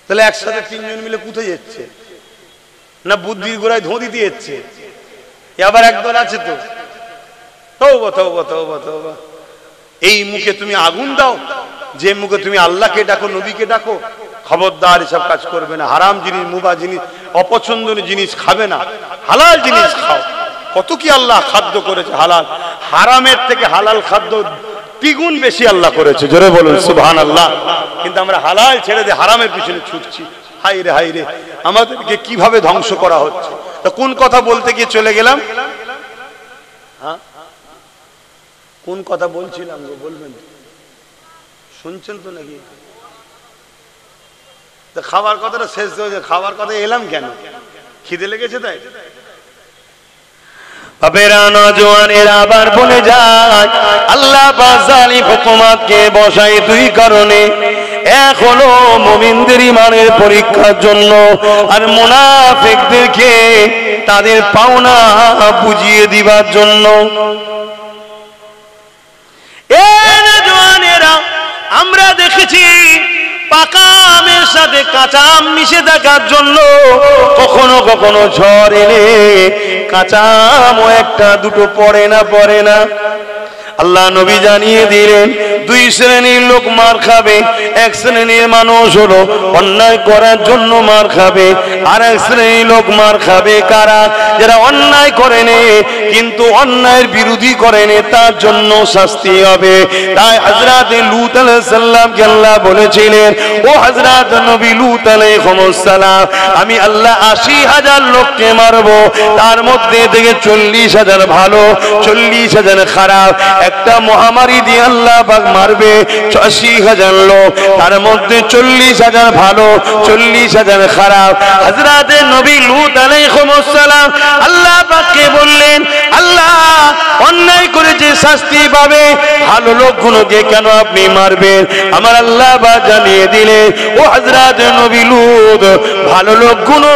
S1: তাহলে একসাথে 3 জন মিলে কোথায় যাচ্ছে? না বুদ্ধির গোড়ায় ধোঁদি দিয়ে যাচ্ছে? আবার একদল আছে তো, তওবা তওবা তওবা তওবা, এই মুখে তুমি আগুন দাও, যে মুখে তুমি আল্লাহকে ডাকো, নবীকে ডাকো। খবরদার এসব কাজ করবে না। হারাম জিনিস, মুবা জিনিস, অপছন্দনীয় জিনিস খাবে না, হালাল জিনিস খাও। কত কি আল্লাহ খাদ্য করেছে হালাল, হারামের থেকে হালাল খাদ্য দ্বিগুণ বেশি আল্লাহ করেছে। জোরে বলুন সুবহানাল্লাহ। কিন্তু আমরা হালাল ছেড়ে দিয়ে হারামের পিছনে ছুটছি। হাই রে হাই রে, আমাদেরকে কিভাবে ধ্বংস করা হচ্ছে। তো কোন কথা বলতে গিয়ে চলে গেলাম? হ্যাঁ, কোন কথা বলছিলাম গো, বলবেন? শুনছেন তো নাকি? খাবার কথাটা শেষ হয়েছে, খাবার কথা এলাম কেন? খিদে লেগেছে তাই? বাবেরা নওজওয়ানেরা আবার বলে যায়, আল্লাহ পাক জালিম হুকুমাতকে বসায় 2 কারণে। এক হলো মুমিনদের ঈমানের পরীক্ষার জন্য, আর মুনাফিকদেরকে তাদের পাওনা বুঝিয়ে দিবার জন্য। আমরা দেখেছি পাকা আমের সাথে কাঁচা আম মিশে থাকার জন্য কখনো কখনো ঝড় এলে কাঁচা আমও 1-2 পড়ে না। আল্লাহ নবী জানিয়ে দিলেন 2 শ্রেণীর লোক মার খাবে। 1 শ্রেণীর মানুষ হলো অন্যায় করার জন্য মার খাবে, আর 1 শ্রেণীর লোক মার খাবে কারা? যারা অন্যায় করেনি কিন্তু অন্যায়ের বিরোধী করেনি, তার জন্য শাস্তি হবে। তাই হযরত লূত আলাইহিস সালামকে আল্লাহ বলেছিলেন, ও হযরত নবী লূত আলাইহিস সালাম, আমি আল্লাহ 80,000 লোককে মারবো, তার মধ্যে থেকে 40,000 ভালো, 40,000 খারাপ। একটা মহামারী দিয়ে আল্লাহ পাক মারবে 80,000 লোক, তার মধ্যে 40,000 ভালো, 40,000 খারাপ। হযরত নবী লূত আলাইহিস সালাম আল্লাহ পাককে বললেন, আল্লাহ অন্যায় করেছে শাস্তি পাবে, ভালো লোকগুলোকে কেন আপনি মারবেন? আমার আল্লাহ পাক জানিয়ে দিলেন, ও হযরত নবী লূত, ভালো লোকগুলো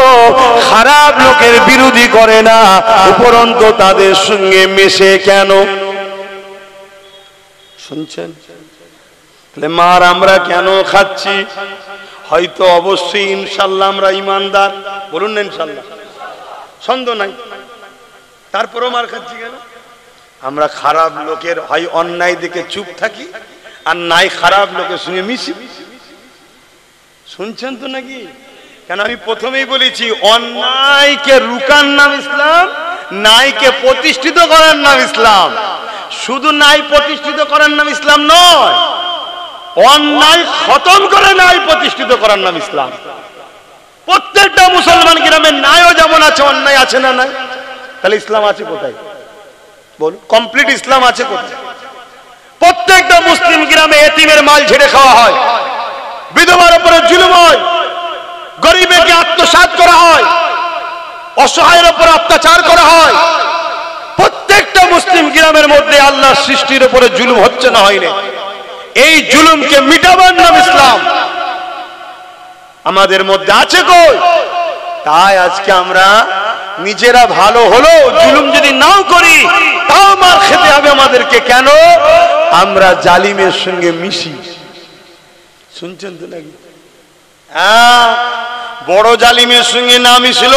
S1: খারাপ লোকের বিরোধী করে না, উপরন্তু তাদের সঙ্গে মেশে কেন? শুনছেন? তাহলে মার আমরা কেন খাচ্ছি? হয়তো অবশ্যই ইনশাল্লাহ আমরা ইমানদার, বলুন না ইনশাল্লাহ, সন্দেহ নাই। তারপরও মার খাচ্ছি কেন? আমরা খারাপ লোকের হয় অন্যায় দেখে চুপ থাকি, আর নাই খারাপ লোকের সঙ্গে মিশি। শুনছেন তো নাকি? কেন আমি প্রথমেই বলেছি, অন্যায়কে রুকার নাম ইসলাম, নাইকে প্রতিষ্ঠিত করার নাম ইসলাম। শুধু নাই প্রতিষ্ঠিত করার নাম ইসলাম নয়, অন্যায় খতম করে নাই প্রতিষ্ঠিত করার নাম ইসলাম। প্রত্যেকটা মুসলমান গ্রামে নাইও যেমন আছে, অন্যায় আছে না নাই? তাহলে ইসলাম আছে কোথায়? বল, কমপ্লিট ইসলাম আছে কোথায়? প্রত্যেকটা মুসলিম গ্রামে এতিমের মাল ঝেড়ে খাওয়া হয়, বিধবার উপরে জুলুম হয়, গরিবকে আত্মসাৎ করা হয়, অসহায়ের উপর অত্যাচার করা হয়। প্রত্যেকটা মুসলিম গ্রামের মধ্যে আল্লাহর সৃষ্টির উপরে জুলুম হচ্ছে না হয়নি? এই জুলুমকে মিটাবার নাম ইসলাম। আমাদের মধ্যে আছে কই? তাই আজকে আমরা নিজেরা ভালো হলো জুলুম যদি নাও করি, তাও মার খেতে হবে আমাদেরকে। কেন? আমরা জালিমের সঙ্গে মিশি। শুনছেন তো নাকি? হ্যাঁ, বড় জালিমের সঙ্গে না মিশল,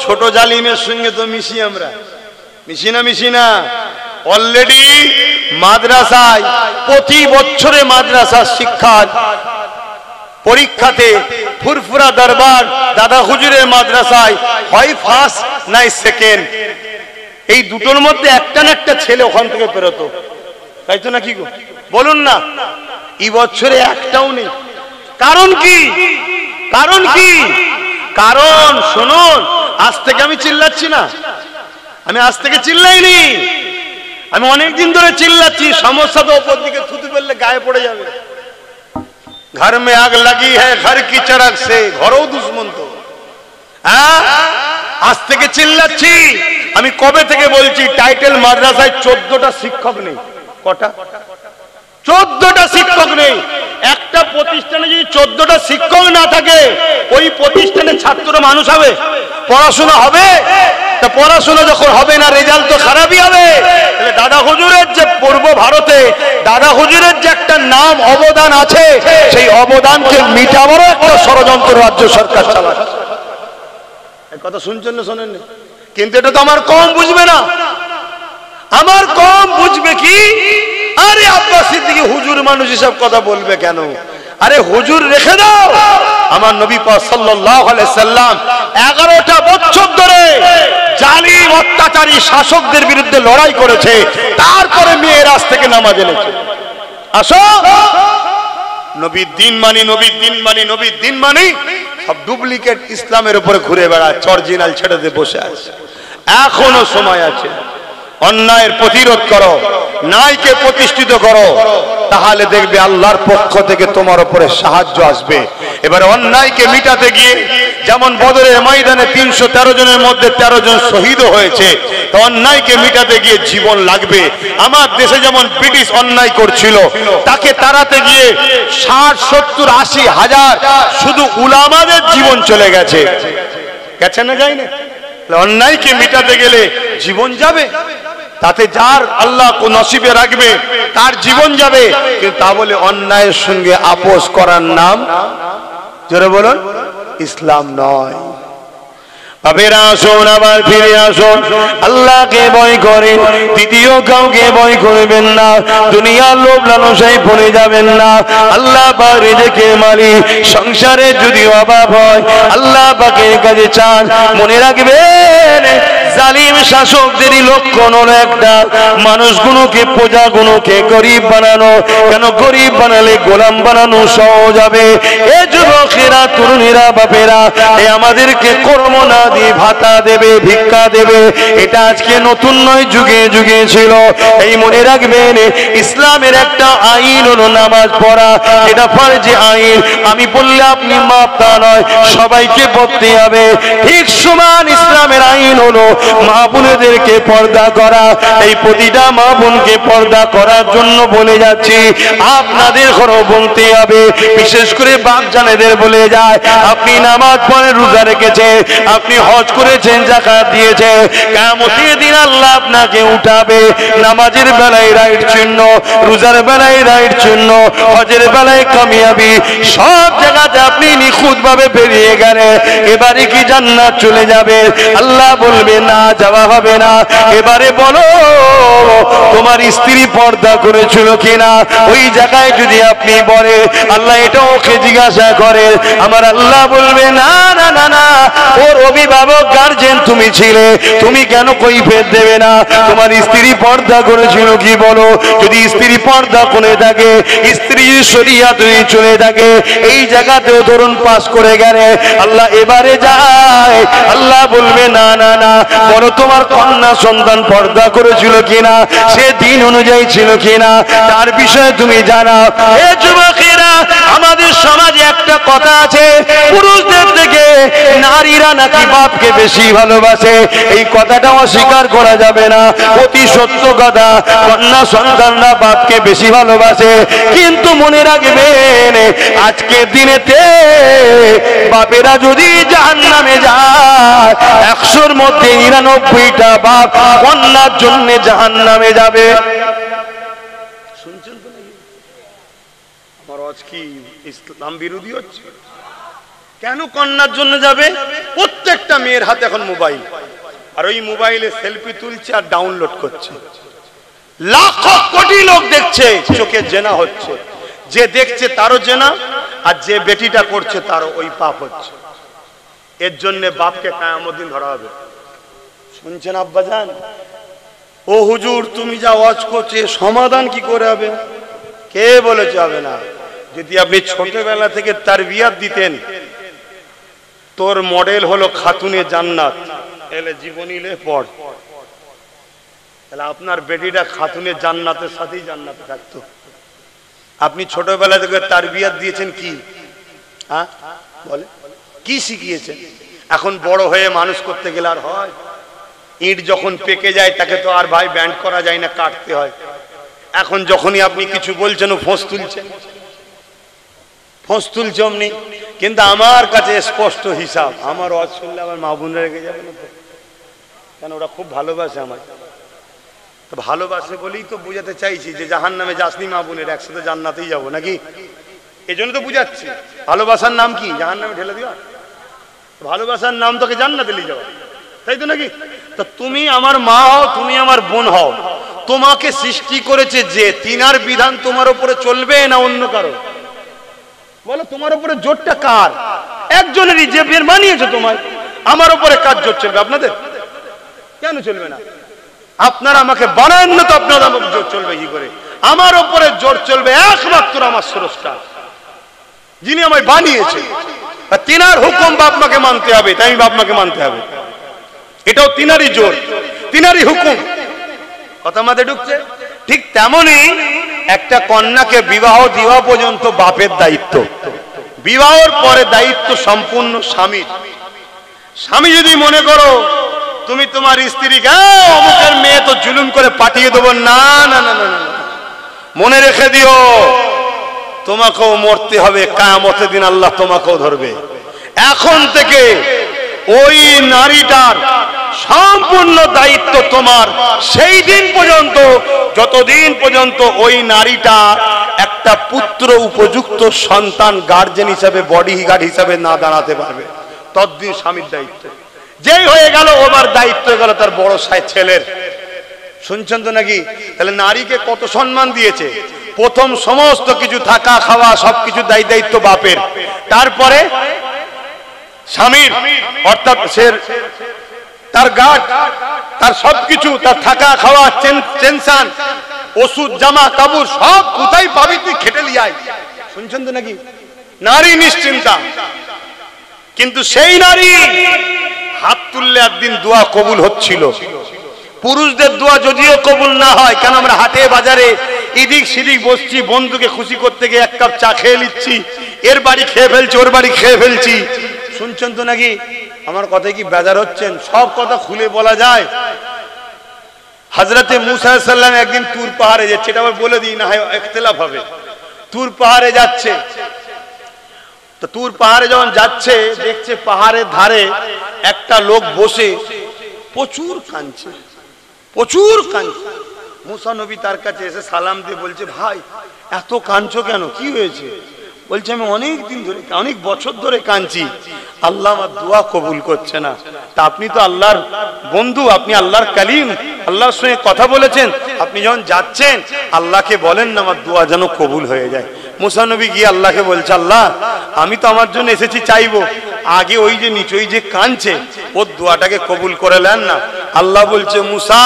S1: ছোট জালিমের সঙ্গে তো মিশি। আমরা মিশি না? মিশি না? অলরেডি মাদ্রাসায় প্রতি বছরে মাদ্রাসার শিক্ষা পরীক্ষাতে ফুরফুরা দরবার দাদা হুজুরের মাদ্রাসায় হয় ফার্স্ট নাই সেকেন্ড, এই দুটোর মধ্যে একটা না একটা ছেলে ওখান থেকে বেরোতো, তাই তো নাকি গো? বলুন না। এই বছরে একটাও নেই। কারণ কি? কারণ কি? কারণ শুনুন, আজ থেকে আমি চিল্লাচ্ছি না, আমি আজ থেকে চিল্লাইনি, আমি অনেকদিন ধরে চিল্লাচ্ছি। সমস্যা তো ওপর দিকে থুতু ফেললে গায়ে পড়ে যাবে। ঘর মে আগ লাগি হ্যায় ঘর কি চরক সে, ঘরেও দুশ্মন তো। হ্যাঁ, আজ থেকে চিল্লাচ্ছি। আমি কবে থেকে বলছি, টাইটেল মাদ্রাসায় 14টা শিক্ষক নেই। কটা? 14টা শিক্ষক নেই। একটা প্রতিষ্ঠানে যদি 14টা শিক্ষক না থাকে, ওই প্রতিষ্ঠানের ছাত্র মানুষ হবে? পড়াশোনা হবে? তা পড়াশোনা যখন হবে না, রেজাল্ট তো খারাপই হবে। তাহলে দাদা হুজুরের যে পূর্ব ভারতে দাদা হুজুরের যে একটা নাম অবদান আছে, সেই অবদানকে মিটাবারও একটা ষড়যন্ত্র রাজ্য সরকার চালাচ্ছে। এই কথা শুনছেন না শোনেন? কিন্তু এটা তো আমার কম বুঝবে না। আমার কম বুঝবে কি? আরে আব্বাস সিদ্দিকী হুজুর মানুষ এসব কথা বলবে কেন? আরে হুজুর রেখে দাও। আমার নবী পাক সাল্লাল্লাহু আলাইহি সাল্লাম 11টা বছর ধরে জালিম অত্যাচারী শাসকদের বিরুদ্ধে লড়াই করেছে, তারপরে মেয়েরাজ থেকে নামাজ এনেছে। আসো, নবীর দিন মানি, নবীর দিন মানি, নবীর দিন মানি। সব ডুপ্লিকেট ইসলামের উপরে ঘুরে বেড়াচ্ছে, অরিজিনাল ছেড়ে দিয়ে বসে আছে। এখনো সময় আছে। অন্যায়ের প্রতিরোধ করো, ন্যায়কে প্রতিষ্ঠিত করো, তাহলে দেখবে আল্লাহর পক্ষ থেকে তোমার উপরে সাহায্য আসবে। এবারে অন্যায়কে মিটাতে গিয়ে যেমন বদরের ময়দানে 313 জনের মধ্যে 13 জন শহীদ হয়েছে, তো অন্যায়কে মিটাতে গিয়ে জীবন লাগবে। আমার দেশে যেমন ব্রিটিশ অন্যায় করছিল, তাকে তাড়াতে গিয়ে 60, 70, 80 হাজার শুধু উলামাদের জীবন চলে গেছে। গেছে না? যায়নি? অন্যায়কে মিটাতে গেলে জীবন যাবে, তাতে যার আল্লাহ নসিবে রাখবে তার জীবন যাবে। কিন্তু তা বলে অন্যায়ের সঙ্গে আপোষ করার নাম, জোরে বলুন, ইসলাম নয়। বাবেরা আসুন, আবার ফিরে আসুন, আল্লাহকে ভয় করেন, দ্বিতীয় কাউকে ভয় করবেন না, দুনিয়ার লোভ লালসায় পড়ে যাবেন না। আল্লাহ পাক রিজিকের মালিক। সংসারে যদি অভাব হয়, আল্লাহ পাকের কাছে চান। মনে রাখবেন, জালিম শাসকদেরই লক্ষণ হলো একটা, মানুষগুলোকে, প্রজাগুলোকে গরিব বানানো। কেন গরিব বানালে গোলাম বানানো সহজ হবে। এ যুবকেরা, তরুণীরা, বাপেরা, এ আমাদেরকে কর্ম না দিয়ে ভাতা দেবে, ভিক্ষা দেবে, এটা আজকে নতুন নয়, যুগে যুগে ছিল। এই মনে রাখবেন, ইসলামের একটা আইন হলো নামাজ পড়া, এটা ফরজে আইন। আমি বললে আপনি মাপ, তা নয়, সবাইকে পড়তে হবে। ঠিক সমান ইসলামের আইন হলো মা
S2: বোনেদেরকে পর্দা করা, এই প্রতিটা মা বোনকে পর্দা করার জন্য বলে যাচ্ছি। আপনাদের ঘরেও বলতে হবে, বিশেষ করে বাপ জানেদের বলে যায়, আপনি নামাজ পড়ে রোজা রেখেছে, আপনি হজ করেছেন, যাকাত দিয়েছে, কিয়ামতের দিন আল্লাহ আপনাকে উঠাবে। নামাজের বেলায় রাইট চিহ্ন, রোজার বেলায় রাইট চিহ্ন, হজের বেলায় কামিয়াবি, সব জায়গাতে আপনি নিখুঁত ভাবে বেরিয়ে গেলে এবারে কি জান্নাত চলে যাবে? আল্লাহ বলবে না, যাওয়া হবে না। এবারে বলো তোমার স্ত্রী পর্দা করেছিল কিনা? ওই জায়গায় যদি আপনি বলে, আল্লাহ এটা ওকে জিজ্ঞাসা করে, আমার আল্লাহ বলবে না না না না, ওর অভিভাবক গার্জেন তুমি ছিলে, তুমি কেন কৈফিয়ত দেবে না? তোমার স্ত্রী পর্দা করেছিল কি বলো? যদি স্ত্রী পর্দা করে থাকে, স্ত্রী শরিয়াত চলে থাকে, এই জায়গাতেও ধরুন পাস করে গেলে আল্লাহ এবারে যায়, আল্লাহ বলবে না না না, বলো তোমার কন্যা সন্তান পর্দা করেছিল কিনা, সে দিন অনুযায়ী ছিল কিনা, তার বিষয়ে তুমি জানাও। এ যুবকেরা, আমাদের সমাজে একটা কথা আছে, পুরুষদের থেকে নারীরা নাকি বাপকে বেশি ভালোবাসে। এই কথাটা অস্বীকার করা যাবে না, অতি সত্য কথা। কন্যা সন্তানরা বাপকে বেশি ভালোবাসে, কিন্তু মনে রাখবেন আজকের দিনেতে বাপেরা যদি জাহান্নামে যায়, 100-র মধ্যে 99টা বাপ কন্যার জন্য জাহান্নামে যাবে।
S1: শুনছেন তো নাকি? আমার আজ কি ইসলাম বিরোধী হচ্ছে? কেন কন্যার জন্য যাবে? প্রত্যেকটা মেয়ের হাতে এখন মোবাইল, আর ওই মোবাইলে সেলফি তুলছে আর ডাউনলোড করছে, লাখ কোটি লোক দেখছে, চোখে জেনা হচ্ছে। যে দেখছে তারও জেনা, আর যে বেটিটা করছে তারও ওই পাপ হচ্ছে। এর জন্য বাপকে কিয়ামত দিন ধরা হবে। শুনছেন আব্বাজান? ও হুজুর, তুমি যা ওয়াজ করছো সমাধান কি করে হবে? কে বলেছে হবে না? যদি আপনি ছোটবেলা থেকে তারবিয়াত দিতেন, তোর মডেল হলো খাতুনে জান্নাত, এলে জীবনী লে পড়, তাহলে আপনার বেটিটা খাতুনে জান্নাতের সাথেই জান্নাতে থাকতো। আপনি ছোটবেলা থেকে তারবিয়াত দিয়েছেন কি? হ্যাঁ বলে, কি শিখিয়েছেন? এখন বড় হয়ে মানুষ করতে গেলে আর হয়? ইট যখন পেকে যায় তাকে তো আর ভাই ব্যান্ড করা যায় না, কাটতে হয়। এখন যখনই আপনি কিছু বলছেন ও ফোঁস তুলছেন, ফোঁস তুলছে অমনি। কিন্তু আমার কাছে স্পষ্ট হিসাব, আমার ওয়াজ শুনলে আমার মা বোনরা রেগে যাবে না তো? কেন? ওরা খুব ভালোবাসে আমায়, তো ভালোবাসে বলেই তো বুঝাতে চাইছি যে জাহান্নামে যাসনি মা বোনের, একসাথে জান্নাতেই যাবো নাকি? এই জন্য তো বুঝাচ্ছি। ভালোবাসার নাম কি? জাহান্নামে ঢেলে দিও? ভালোবাসার নাম তোকে জান্নাতে নিয়ে যাওয়া, তাই তো নাকি? তা তুমি আমার মা হও, তুমি আমার বোন হও, তোমাকে সৃষ্টি করেছে যে, তিনার বিধান তোমার উপরে চলবে না অন্য কারো? বলো, তোমার উপরে জোরটা কার? একজনেরই, যে বের বানিয়েছে তোমায়। আমার উপরে কার জোর চলবে? আপনাদের কেন চলবে না? আপনারা আমাকে বানান না, তো আপনারা আমাকে জোর চলবে কি করে? আমার উপরে জোর চলবে একমাত্র আমার স্রষ্টা, যিনি আমায় বানিয়েছে। তিনার হুকুম বাপ মাকে মানতে হবে, তাই বাপ মাকে মানতে হবে। এটাও তিনারই জোর, তিনারই হুকুম। কথা মাথায় ঢুকছে? ঠিক তেমনই একটা কন্যাকে বিবাহ দেওয়া পর্যন্ত বাপের দায়িত্ব, বিবাহের পরে দায়িত্ব সম্পূর্ণ স্বামীর। স্বামী যদি মনে করো তুমি তোমার স্ত্রীকে অমুকের মেয়ে তো জুলুম করে পাঠিয়ে দেবো, না না না না, মনে রেখে দিও তোমাকেও মরতে হবে, কিয়ামতের দিন আল্লাহ তোমাকেও ধরবে। এখন থেকে ওই নারীটার সম্পূর্ণ দায়িত্ব তোমার, সেই দিন পর্যন্ত, যতদিন পর্যন্ত ওই নারীটা একটা পুত্র উপযুক্ত সন্তান গার্জেন হিসাবে, বডি গার্ড হিসাবে না দাঁড়াতে পারবে, ততদিন স্বামীর দায়িত্ব। যেই হয়ে গেল ওবার দায়িত্ব হয়ে গেল তার বড় ছেলের। শুনছেন তো নাকি? তাহলে নারীকে কত সম্মান দিয়েছে। প্রথম সমস্ত কিছু, থাকা খাওয়া সবকিছু দায়িত্ব বাপের, তারপরে স্বামীর, অর্থাৎ তার গার্ড, তার সবকিছু, তার থাকা খাওয়া, টেনশন, ওষুধ, জামা কাপড় সব কোথায় পাবি তুই, খেটে লিয়াই। শুনছেন তো নাকি? নারী নিশ্চিন্তা। কিন্তু সেই নারী হাত তুললে একদিন দোয়া কবুল হচ্ছিল। পুরুষদের দোয়া যদিও কবুল না হয়, কেন আমরা হাটে বাজারে এদিক সেদিক বসছি, বন্ধুকে খুশি করতে গিয়ে 1 কাপ চা খেয়ে নিচ্ছি, এর বাড়ি খেয়ে ফেলছি, ওর বাড়ি খেয়ে ফেলছি। শুনছেন তো নাকি? আমার কথায় কি বেজার হচ্ছেন? সব কথা খুলে বলা যায়। হযরতে মুসা আলাইহিস সালাম একদিন তুর পাহাড়ে যাচ্ছে, এটা আবার বলে দিই না হয় ইখতিলাফ হবে। তুর পাহাড়ে যাচ্ছে, তো তুর পাহাড়ে যখন যাচ্ছে দেখছে পাহাড়ের ধারে একটা লোক বসে প্রচুর কাঁদছে, প্রচুর কাঁদছে। মুসা নবী তার কাছে এসে সালাম দিয়ে বলছে, ভাই এত কাঁদছো কেন, কি হয়েছে? বলছে, আমি অনেক দিন ধরে, অনেক বছর ধরে কাঁদছি, আল্লাহ আমার দোয়া কবুল করছে না। তা আপনি তো আল্লাহর বন্ধু, আপনি আল্লাহর কালিম, আল্লাহর সঙ্গে কথা বলেছেন, আপনি যখন যাচ্ছেন আল্লাহকে বলেন না আমার দোয়া যেন কবুল হয়ে যায়। মুসা নবী গিয়ে আল্লাহকে বলছে, আল্লাহ আমি তো আমার জন্য এসেছি চাইবো, আগে ওই যে নিচে ওই যে কাঁদছে ওর দোয়াটাকে কবুল করে নেন না। আল্লাহ বলছে, মুসা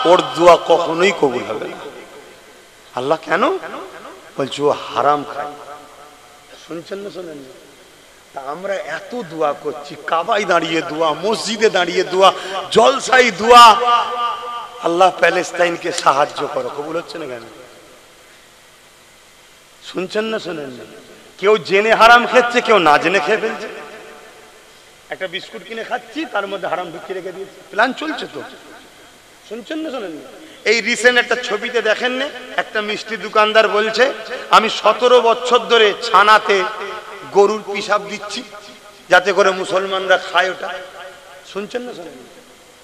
S1: ওর দোয়া কখনোই কবুল হবে না। আল্লাহ কেন? বলছে ও হারাম খায়। শুনছেন না শোনেন না? তা আমরা এত দোয়া করছি, কাবায় দাঁড়িয়ে দোয়া, মসজিদে দাঁড়িয়ে দোয়া, জলসাই দোয়া, আল্লাহ প্যালেস্তাইনকে সাহায্য করো, কবুল হচ্ছে না কেন? শুনছেন না শোনেন না? কেউ জেনে হারাম খেচ্ছে, কেউ না জেনে খেয়ে ফেলছে। একটা বিস্কুট কিনে খাচ্ছি, তার মধ্যে হারাম ঢুকিয়ে রেখে দিয়েছে, প্ল্যান চলছে তো। শুনছেন না শোনেন না? এই রিসেন্ট একটা ছবিতে দেখেন না, একটা মিষ্টি দোকানদার বলছে, আমি 17 বছর ধরে ছানাতে গরুর পিসাব দিচ্ছি যাতে করে মুসলমানরা খায় ওটা। শুনছেন না শোনেন?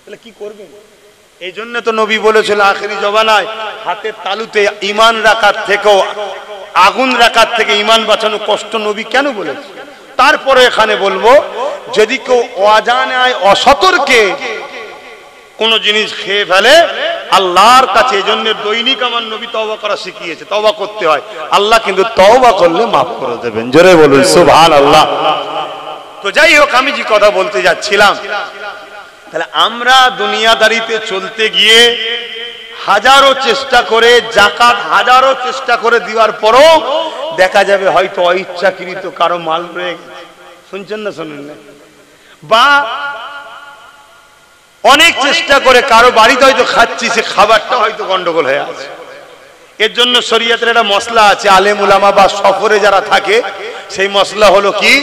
S1: তাহলে কি করবেন? এই জন্য তো নবী বলেছিল আখেরি জমানায় হাতের তালুতে ঈমান রাখার থেকেও, আগুন রাখার থেকে ঈমান বাঁচানো কষ্ট। নবী কেন বলেছে? তারপরে এখানে বলবো, যদি কেউ অজানায় অসতর্কে কোন জিনিস খেয়ে ফেলে আল্লাহর কাছে, এজন্য দৈনিক আমার নবী তওবা করা শিখিয়েছে, তওবা করতে হয়। আল্লাহ কিন্তু তওবা করলে মাফ করে দেবেন। জোরে বলুন সুবহানাল্লাহ। তো যাই হোক, আমি যে কথা বলতে যাচ্ছিলাম, তাহলে আমরা দুনিয়াদারিতে চলতে গিয়ে হাজারো চেষ্টা করে, যাকাত হাজারো চেষ্টা করে দেওয়ার পরও দেখা যাবে হয়তো অইচ্ছাকৃত কারো মাল রয়ে গেছে। শুনছেন না শোনেন না? বা অনেক চেষ্টা করে কারো বাড়িতে হয়তো খাচ্ছি, সে খাবারটা হয়তো গন্ডগোল হয়ে আছে। এর জন্য শরীয়তের একটা মসলা আছে, আলেম উলামা বা সফরে যারা থাকে, সেই মসলা হলো কি,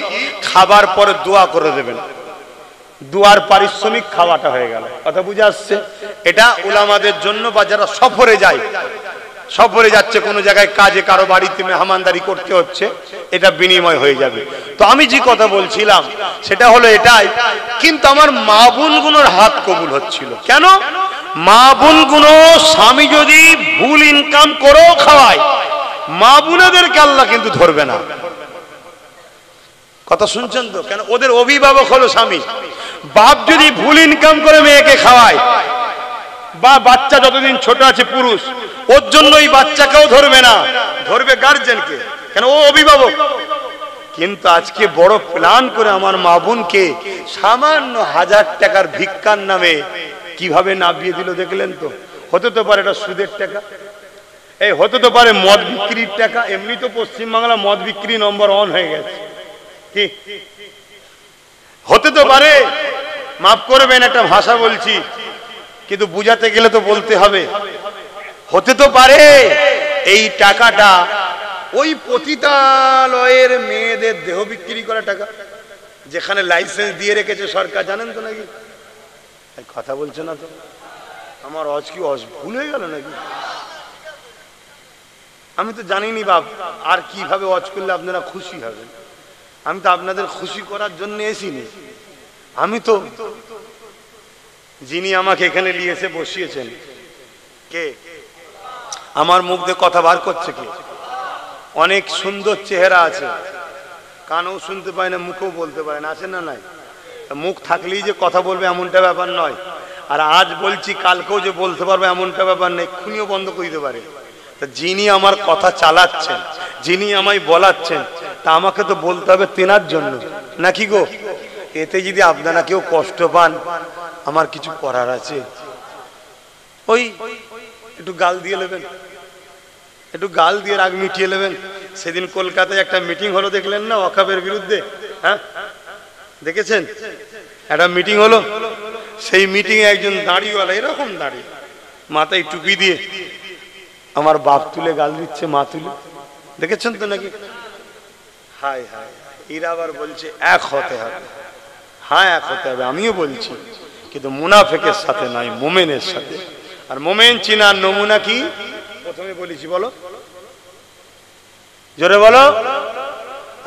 S1: খাবার পরে দোয়া করে দেবেন, দোয়ার পারিশ্রমিক খাওয়াটা হয়ে গেল। কথা বুঝে আসছে? এটা উলামাদের জন্য, বা যারা সফরে যায়, সফরে যাচ্ছে কোনো জায়গায় কাজে, কারো বাড়িতে মেহমানদারি করতে হচ্ছে, এটা বিনিময় হয়ে যাবে। তো আমি যে কথা বলছিলাম সেটা হলো এটাই, কিন্তু আমার মা বোনগুলোর হাত কবুল হচ্ছিল কেন? মা বোনগুলো স্বামী যদি ভুল ইনকাম করেও খাওয়ায়, মা বোনেদেরকে আল্লাহ কিন্তু ধরবে না। কথা শুনছেন তো? কেন? ওদের অভিভাবক হলো স্বামী। বাপ যদি ভুল ইনকাম করে মেয়েকে খাওয়ায়, বা বাচ্চা যতদিন ছোট আছে পুরুষ, ওর জন্য ওই বাচ্চাকেও ধরবে না, ধরবে গার্জেনকে, কেন ও অভিভাবক। কিন্তু আজকে বড় প্ল্যান করে আমার মা বোনকে সামান্য 1000 টাকার ভিক্ষার নামে কিভাবে নামিয়ে দিল দেখলেন তো? হতে তো পারে এটা সুদের টাকা, এই হতে তো পারে মদ বিক্রির টাকা। এমনি তো পশ্চিমবাংলা মদ বিক্রি নম্বর 1 হয়ে গেছে, কি হতে তো পারে। মাফ করবেন একটা ভাষা বলছি, কিন্তু বুঝাতে গেলে তো বলতে হবে। হতে তো পারে এই টাকাটা ওই পতিতালয়ের মেয়েদের দেহ বিক্রি করা টাকা, যেখানে লাইসেন্স দিয়ে রেখেছে সরকার, জানেন তো নাকি? কথা বলছে না তো? আমার কি ভুল হয়ে গেল নাকি? আমি তো জানিনি বাপ, আর কিভাবে ওয়াজ করলে আপনারা খুশি হবেন। আমি তো আপনাদের খুশি করার জন্য এসিনি। আমি তো, যিনি আমাকে এখানে নিয়ে এসে বসিয়েছেন, কে? আমার মুখ দিয়ে কথা বার করছে কে? অনেক সুন্দর চেহারা আছে, কানও শুনতে পায় না, মুখেও বলতে পারে না, আছে না নাই? মুখ থাকলেই যে কথা বলবে এমনটা ব্যাপার নয়, আর আজ বলছি কালকেও যে বলতে পারবে এমনটা ব্যাপার নেই, এক্ষুনিও বন্ধ করে দিতে পারে। তা যিনি আমার কথা চালাচ্ছেন, যিনি আমায় বলাচ্ছেন, তা আমাকে তো বলতে হবে তেনার জন্য, নাকি গো? এতে যদি আপনারা কেউ কষ্ট পান, আমার কিছু করার আছে? ওই একটু গাল দিয়ে নেবেন, একটু গাল দিয়ে রাগ মিটিয়ে নেবেন। সেদিন কলকাতায় একটা মিটিং হলো, দেখলেন না, ওয়াকফের বিরুদ্ধে? হ্যাঁ, দেখেছেন? একটা মিটিং হলো, সেই মিটিং এ একজন দাড়িওয়ালা, এরকম দাড়ি, মাথায় টুপি দিয়ে আমার বাপ তুলে গাল দিচ্ছে, মা তুলে, দেখেছেন তো নাকি? হায় হায়, এরা আবার বলছে এক হতে হবে। হ্যাঁ এক হতে হবে, আমিও বলছি, কিন্তু মুনাফিকের সাথে নয়, মুমিনের সাথে। আর মুমিন চিনার নমুনা কি প্রথমে বলেছি, বলো জোরে বলো।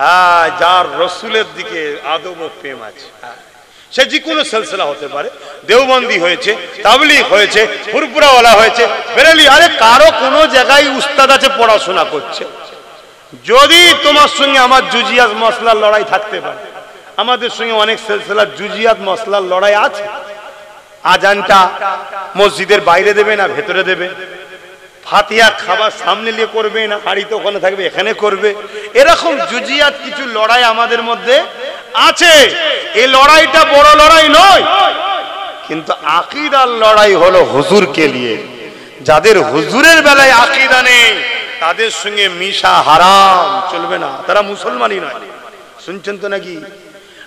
S1: হ্যাঁ, যার রসুলের দিকে আদব ও প্রেম আছে, সে যে কোনো সিলসিলা হতে পারে, দেওবন্দি হয়েছে, তাবলীগ হয়েছে, ফুরফুরাওয়ালা হয়েছে, বেরেলি, আরে কারো কোনো জায়গায় উস্তাদ আছে, পড়াশোনা করছে। যদি তোমার সঙ্গে আমার জুজিয়াত মসলার লড়াই থাকতে পারে, আমাদের সঙ্গে অনেক সিলসিলার জুজিয়াত মসলার লড়াই আছে। আজানটা মসজিদের বাইরে দেবে না ভেতরে দেবে, ফাতিহা খাবার সামনে নিয়ে করবে না হাড়ি তো ওখানে থাকবে এখানে করবে, এরকম জুজিয়াত কিছু লড়াই আমাদের মধ্যে আছে। এই লড়াইটা বড় লড়াই নয়, কিন্তু আকীদার লড়াই হলো হুজুরকে নিয়ে। যাদের হুজুরের বেলায় আকীদা নেই তাদের সঙ্গে মিশা হারাম, চলবে না, তারা মুসলমানই নয়। শুনছেন তো নাকি?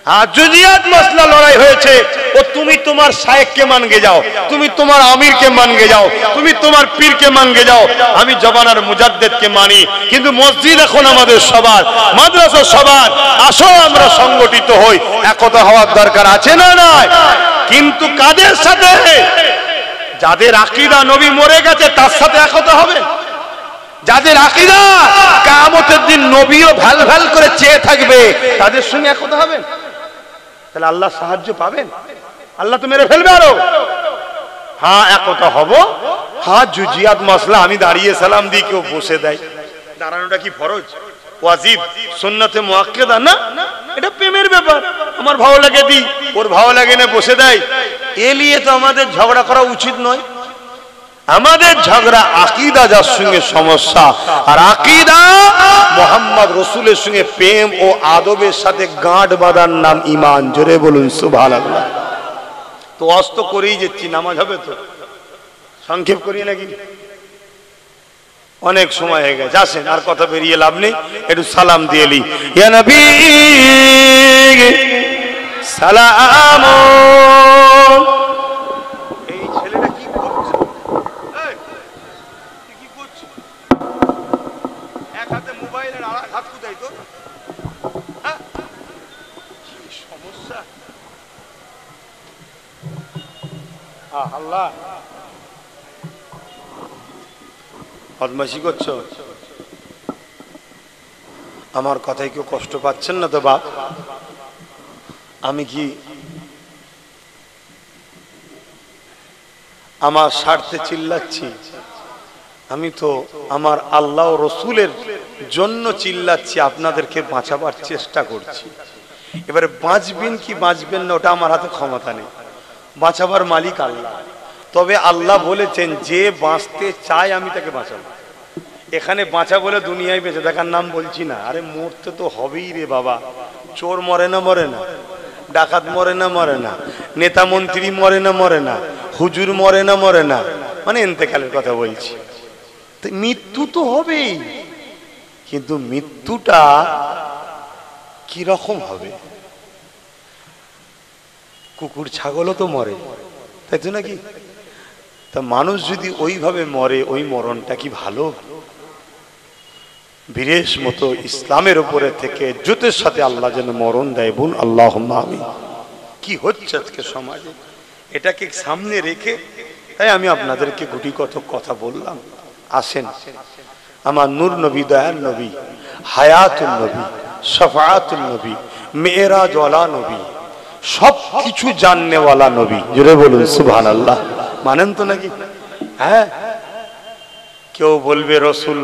S1: হ্যাঁ, জুজিয়াত মাসলা লড়াই হয়েছে, ও তুমি তোমার শায়েখকে মানগে যাও, তুমি তোমার আমিরকে মানগে যাও, তুমি তোমার পীরকে মানগে যাও, আমি জবানার মুজাদ্দেদকে মানি। কিন্তু মসজিদ এখন আমাদের সবার, মাদ্রাসা সবার। আসো আমরা সংগঠিত হই, একতা হওয়ার দরকার আছে না নাই? কিন্তু কাদের সাথে? যাদের আকীদা নবী মরে গেছে তার সাথে একতা হবে। যাদের আকীদা কিয়ামতের দিন নবীও ভাল ভাল করে চেয়ে থাকবে, তাদের সঙ্গে একতা হবে। তাহলে আল্লাহ সাহায্য পাবেন? আল্লাহ তো মেরে ফেলবে আরো। হ্যাঁ, একতা হব। হ্যাঁ, জুজিয়াত মাসলা আমি দাঁড়িয়ে সালাম দিই, কেউ বসে দেয়, দাঁড়ানোটা কি ফরজ, ওয়াজিব, সুন্নাতে মুআক্কাদা না? এটা প্রেমের ব্যাপার, আমার ভালো লাগে দিই, ওর ভালো লাগে না বসে দেয়। এ নিয়ে তো আমাদের ঝগড়া করা উচিত নয়। আমাদের ঝগড়া আকীদা যার সঙ্গে সমস্যা, আর আকীদা মুহাম্মদ রাসূলের সঙ্গে প্রেম ও আদবের সাথে গাঁট বাঁধার নাম ঈমান। জোরে বলুন সুবহানাল্লাহ। তো অস্ত করেই যাচ্ছি, নামাজ হবে তো, সংক্ষেপ করি নাকি? অনেক সময় হয়ে গেছে, আসেন আর কথা বেরিয়ে লাভ নেই, একটু সালাম দিয়ে লি। ইয়া নবী সালাম। এই ছেলেটা কি করছে? কি করছে? এক হাতে মোবাইল আর আরেক হাত কোথায় তো? কি সমস্যা? আল্লাহ, বদমাশি করছো? আমার কথায় কেউ কষ্ট পাচ্ছেন না তো বাপ? আমি কি আমার স্বার্থে চিল্লাচ্ছি? আমি তো আমার আল্লাহ ও রসুলের জন্য চিল্লাচ্ছি, আপনাদেরকে বাঁচাবার চেষ্টা করছি। এবারে বাঁচবেন কি বাঁচবেন না ওটা আমার হাতে ক্ষমতা নেই, বাঁচাবার মালিক আল্লাহ। তবে আল্লাহ বলেছেন যে বাঁচতে চায় আমি তাকে বাঁচাবো। এখানে বাঁচা বলে দুনিয়ায় বেঁচে থাকার নাম বলছি না। আরে মরতে তো হবেই রে বাবা। চোর মরে না মরে না, ডাকাত মরে না মরে না, নেতা মন্ত্রী মরে না মরে না, হুজুর মরে না মরে না, মানে ইন্তেকালের কথা বলছি। মৃত্যু তো হবেই, কিন্তু মৃত্যুটা কি রকম হবে? কুকুর ছাগলও তো মরে, তাই তো নাকি? তা মানুষ যদি ওইভাবে মরে, ওই মরণটা কি ভালো? বীরের মতো ইসলামের উপরে থেকে জুতের সাথে আল্লাহ যেন মরণ দেয়। বোন আল্লাহুম্মা আমিন। কি হচ্ছে আজকে সমাজে, এটাকে সামনে রেখে তাই আমি আপনাদেরকে গুটি কত কথা বললাম। আসেন, আমার নূর নবী, দয়ার নবী, হায়াতুল নবী, শাফাআতুল নবী, মেরাজ ওয়ালা নবী, সব কিছু জাননেওয়ালা নবী। জোরে বলুন সুবহানাল্লাহ। মানেন তো নাকি? হ্যাঁ, কেউ বলবে রসুল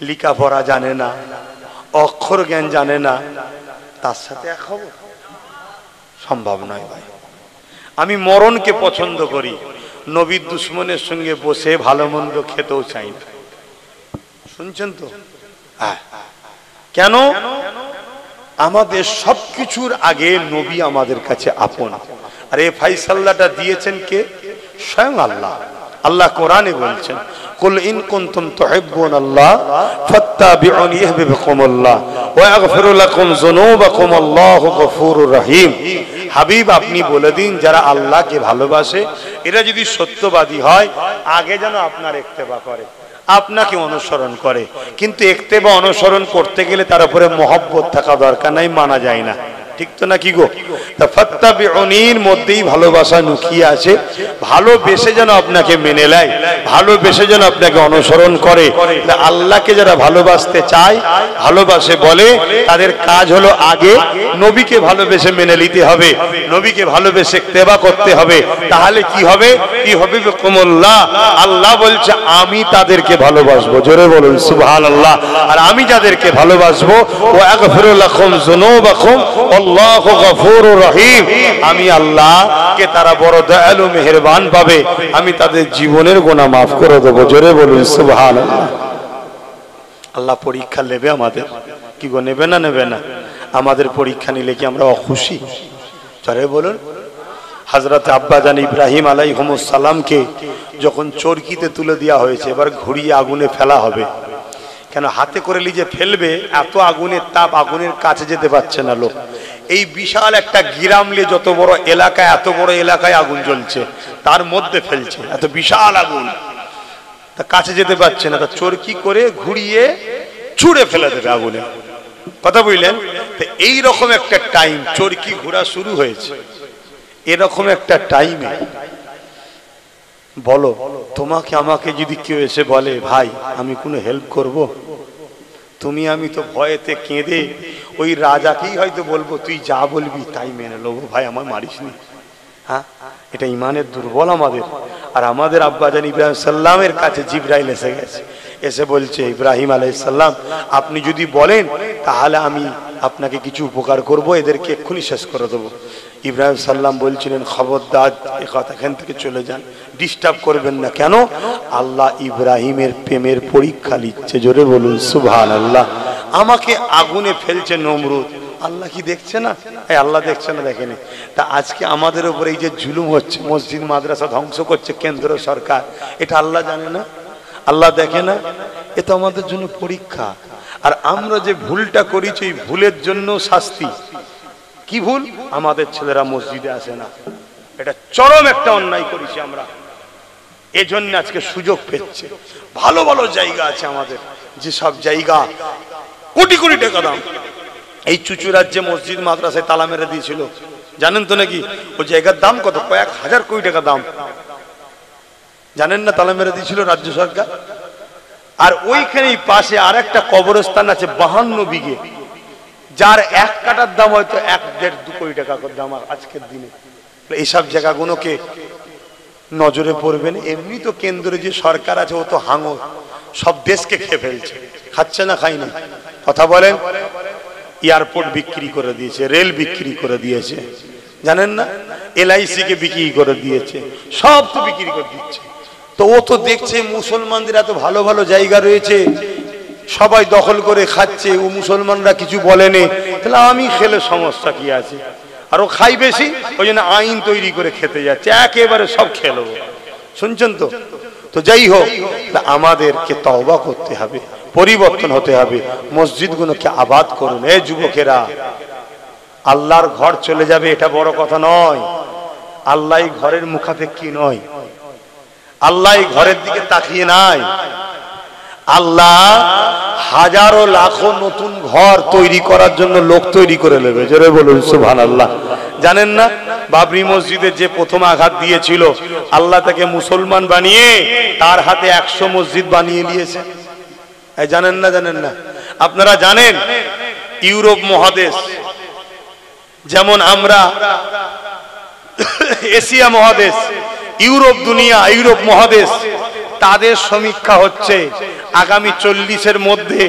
S1: লেখাপড়া জানে না, অক্ষর জ্ঞান জানে না, তার সাথে এক হব? সম্ভব নয় ভাই। আমি মরণকে পছন্দ করি, নবীর দুশ্মনের সঙ্গে বসে ভালো মন্দ খেতেও চাই না। শুনছেন তো? কেন? আমাদের সবকিছুর আগে নবী আমাদের কাছে আপন। আর এই ফায়সালাটা দিয়েছেন কে? স্বয়ং আল্লাহ। আল্লাহ কোরআনে বলছেন, কুল ইন কুনতুম তুহিব্বুনাল্লাহ ফাত্তাবিউনি ইহবিবকুমুল্লাহ ওয়া ইয়াগফিরু লাকুম যুনুবাকুম আল্লাহু গফুরুর রহিম। হাবিব, আপনি বলে দিন যারা আল্লাহকে ভালোবাসে এরা যদি সত্যবাদী হয়, আগে যেন আপনার ইত্তেবা করে, আপনাকে অনুসরণ করে। কিন্তু ইত্তেবা অনুসরণ করতে গেলে তার উপরে মহব্বত থাকা দরকার, নাই মানা যায় না।
S2: ঠিক তো নাকি গো? তা ফাত্তাবিউনির মধ্যেই ভালোবাসা লুকিয়ে আছে। ভালোবেসে যেন আপনাকে মেনে নেয়, ভালোবেসে যেন আপনাকে অনুসরণ করে। আল্লাহকে যারা ভালোবাসতে চায়, ভালোবাসে বলে, তাদের কাজ হলো আগে নবীকে ভালোবেসে মেনে নিতে হবে, নবীকে ভালোবেসে ইত্তেবা করতে হবে। তাহলে কি হবে? কি হবে? বিকুমুল্লাহ, আল্লাহ বলছে আমি তাদেরকে ভালোবাসবো। জোরে বলুন সুবহানাল্লাহ। আর আমি যাদেরকে ভালোবাসবো, ওয়া আগফিরু লাকুম যুনুবাকুম আল্লাহু গফুরুর রহিম, আমি আল্লাহকে তারা বড় দয়ালু মেহেরবান পাবে, আমি তাদের জীবনের গুনাহ maaf করে দেব। জোরে বলুন সুবহানাল্লাহ। আল্লাহ পরীক্ষা নেবে আমাদের, কি গো নেবে না নেবে না? আমাদের পরীক্ষা নিলে কি আমরা অখুশি? জোরে বলুন। হযরত আব্বাজান ইব্রাহিম আলাইহিস সালামকে যখন চরকিতে তুলে দেওয়া হয়েছে, এবার ঘুরিয়ে আগুনে ফেলা হবে, কেন হাতে করে লিজে ফেলবে, এত আগুনের তাপ, আগুনের কাছে যেতে পারছে না লোক। এই বিশাল একটা গ্রাম নিয়ে যত বড় এলাকায়, এত বড় এলাকায় আগুন জ্বলছে, তার মধ্যে ফেলছে, এত বিশাল আগুন, তা কাছে যেতে পারছে না, তা চরকি করে ঘুরিয়ে ছুঁড়ে ফেলে দেবে আগুনে। কথা বুঝলেন? তো এইরকম একটা টাইম, চরকি ঘোরা শুরু হয়েছে, এরকম একটা টাইমে বলো, তোমাকে আমাকে যদি কেউ এসে বলে ভাই আমি কোনো হেল্প করব, তুমি আমি তো ভয়েতে কেঁদে ওই রাজাকেই হয়তো বলবো তুই যা বলবি তাই মেনে নেবো, ভাই আমার মারিসনি। হ্যাঁ, এটা ইমানের দুর্বল আমাদের। আর আমাদের আব্বাজান ইব্রাহিম সাল্লামের কাছে জিবরাইল এসে গেছে, এসে বলছে ইব্রাহিম আলাইহিস সালাম আপনি যদি বলেন তাহলে আমি আপনাকে কিছু উপকার করব, এদেরকে এক্ষুনি শেষ করে দেবো। ইব্রাহিম সাল্লাম বলছিলেন খবরদার এখান থেকে চলে যান, ডিস্টার্ব করবেন না। কেন? আল্লাহ ইব্রাহিমের প্রেমের পরীক্ষা নিচ্ছে। জোরে বলুন সুবহানাল্লাহ। আমাকে আগুনে ফেলছে নমরুদ, আল্লাহ কি দেখছে না? আল্লাহ দেখছে না, দেখেনি? তা আজকে আমাদের উপরে এই যে জুলুম হচ্ছে, মসজিদ মাদ্রাসা ধ্বংস করছে কেন্দ্র সরকার, এটা আল্লাহ জানে না? আল্লাহ দেখে না? এ তো আমাদের জন্য পরীক্ষা। আর আমরা যে ভুলটা করেছি, এই ভুলের জন্য শাস্তি। কি ভুল? আমাদের ছেলেরা মসজিদে আসে না, এটা চরম একটা অন্যায় করেছি আমরা, এজন্য আজকে সুযোগ পেচ্ছে। ভালো ভালো জায়গা আছে আমাদের, যে সব জায়গা কোটি কোটি টাকা দাম, এই চুচুড়ার যে মসজিদ মাদ্রাসায় তালা মেরে দিয়েছিল, জানেন তো নাকি? ওই জায়গার দাম কত? কয়েক হাজার কোটি টাকা দাম, জানেন না? তালা মেরে দিয়েছিল রাজ্য সরকার। আর ওইখানেই পাশে আর একটা কবরস্থান আছে 52 বিঘে, যার এক কাটার দাম হয়তো 1-1.5-2 কোটি টাকা দাম আজকের দিনে। এইসব জায়গাগুলোকে নজরে পড়বেন। এমনি তো কেন্দ্রে যে সরকার আছে ও তো হাঙর, সব দেশকে খেয়ে ফেলছে, খাচ্ছে না খাই না। কথা বলেন, এয়ারপোর্ট বিক্রি করে দিয়েছে, রেল বিক্রি করে দিয়েছে, জানেন না? LIC কে বিক্রি করে দিয়েছে, সব তো বিক্রি করে দিচ্ছে। তো ও তো দেখছে মুসলমানদের এত ভালো ভালো জায়গা রয়েছে, সবাই দখল করে খাচ্ছে, ও মুসলমানরা কিছু বলেনি, তাহলে আমি খেলে সমস্যা কি আছে? আর ও খাই বেশি, ওই জন্য আইন তৈরি করে খেতে যাচ্ছে, একেবারে সব খেলো। শুনছেন তো? তো যাই হোক, আমাদেরকে তওবা করতে হবে, পরিবর্তন হতে হবে, মসজিদগুলোকে আবাদ করুন। এই যুবকেরা, আল্লাহর ঘর চলে যাবে এটা বড় কথা নয়, আল্লাহ ঘরের মুখাপেক্ষী নয়, আল্লাহ ঘরের দিকে তাকিয়ে নাই। আল্লাহ হাজারো লাখো নতুন ঘর তৈরি করার জন্য লোক তৈরি করে নেবে। জোরে বলুন সুবহানাল্লাহ। জানেন না, বাবরি মসজিদে যে প্রথম আঘাত দিয়েছিল, আল্লাহ তাকে মুসলমান বানিয়ে তার হাতে 100 মসজিদ বানিয়ে দিয়েছে। জানেন না? জানেন না? আপনারা জানেন ইউরোপ মহাদেশ, যেমন আমরা এশিয়া মহাদেশ, ইউরোপ দুনিয়া, ইউরোপ মহাদেশ, তাদের সমীক্ষা হচ্ছে আগামী 40-এর মধ্যে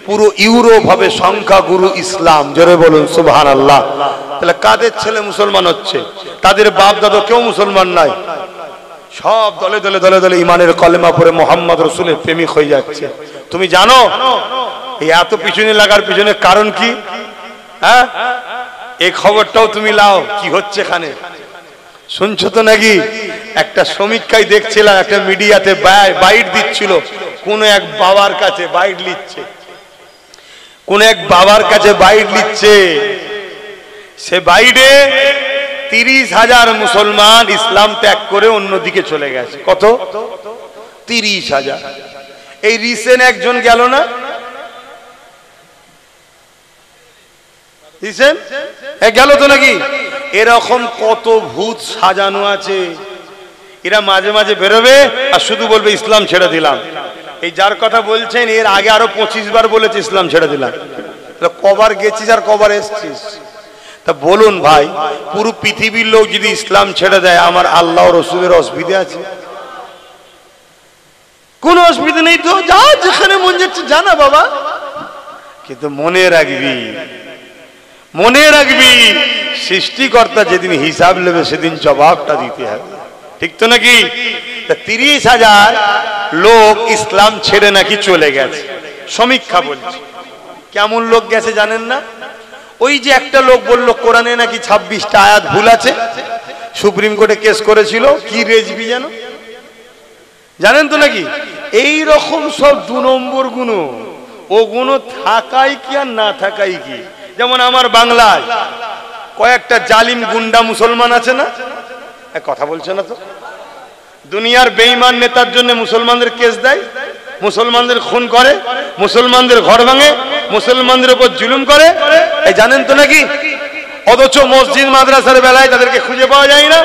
S2: পুরো ইউরোপ হবে সংখ্যাগুরু ইসলাম। জোরে বলুন সুবহানাল্লাহ। তাহলে কাদের ছেলে মুসলমান হচ্ছে? তাদের বাপ দাদা কেউ মুসলমান নাই, সব দলে দলে দলে দলে ইমানের কলেমা পড়ে মোহাম্মদ রসুলের প্রেমিক হয়ে যাচ্ছে। তুমি জানো এই এত পিছনে লাগার পিছনে কারণ কি? হ্যাঁ, এই খবরটাও তুমি লাও, কি হচ্ছে এখানে শুনছো তো নাকি? একটা সমীক্ষায় দেখছিলাম, একটা মিডিয়াতে বাইট দিচ্ছিল, কোন এক বাবার কাছে বাইট লিখছে, কোন এক বাবার কাছে বাইট লিখছে, সে বাইটে 30,000 মুসলমান ইসলাম ত্যাগ করে অন্যদিকে চলে গেছে। কত? 30,000। এই রিসেন্ট একজন গেল না,
S1: দিছেন গেল তো নাকি? এরকম কত ভূত সাজানো আছে, এরা মাঝে মাঝে বেরোবে আর শুধু বলবে ইসলাম ছেড়ে দিলাম। এই যার কথা বলছেন এর আগে আরো 25 বার বলেছে ইসলাম ছেড়ে দিলাম। কবার গেছিস আর কবার এসছিস? তা বলুন ভাই, পুরো পৃথিবীর লোক যদি ইসলাম ছেড়ে দেয়, আমার আল্লাহ রসুলের অসুবিধা আছে? কোন অসুবিধা নেই তো, যা যেখানে মন যাচ্ছে জানা বাবা। কিন্তু মনে রাখবি, মনে রাখবি, সৃষ্টিকর্তা যেদিন হিসাব নেবে সেদিন জবাবটা দিতে হবে, ঠিক তো নাকি? 30,000 লোক ইসলাম ছেড়ে নাকি চলে গেছে, সমীক্ষা বলছে। কেমন লোক গেছে জানেন না? ওই যে একটা লোক বলল কোরআনে নাকি 26টা আয়াত ভুল আছে, সুপ্রিম কোর্টে কেস করেছিল, কি রেজবি যেন, জানেন তো নাকি? এই রকম সব 2 নম্বর গুণ, ও গুণ থাকাই কি আর না থাকাই কি। যেমন আমার বাংলায় কয়েকটা জালিম গুন্ডা মুসলমান আছে না, কথা বলছে না তো, দুনিয়ার বেঈমান নেতার জন্য মুসলমানদের কেস দেয়, মুসলমানদের খুন করে, মুসলমানদের ঘর ভাঙে, মুসলমানদের উপর জুলুম করে, এই জানেন তো নাকি? অথচ মসজিদ মাদ্রাসার বেলায় তাদেরকে খুঁজে পাওয়া যায় না,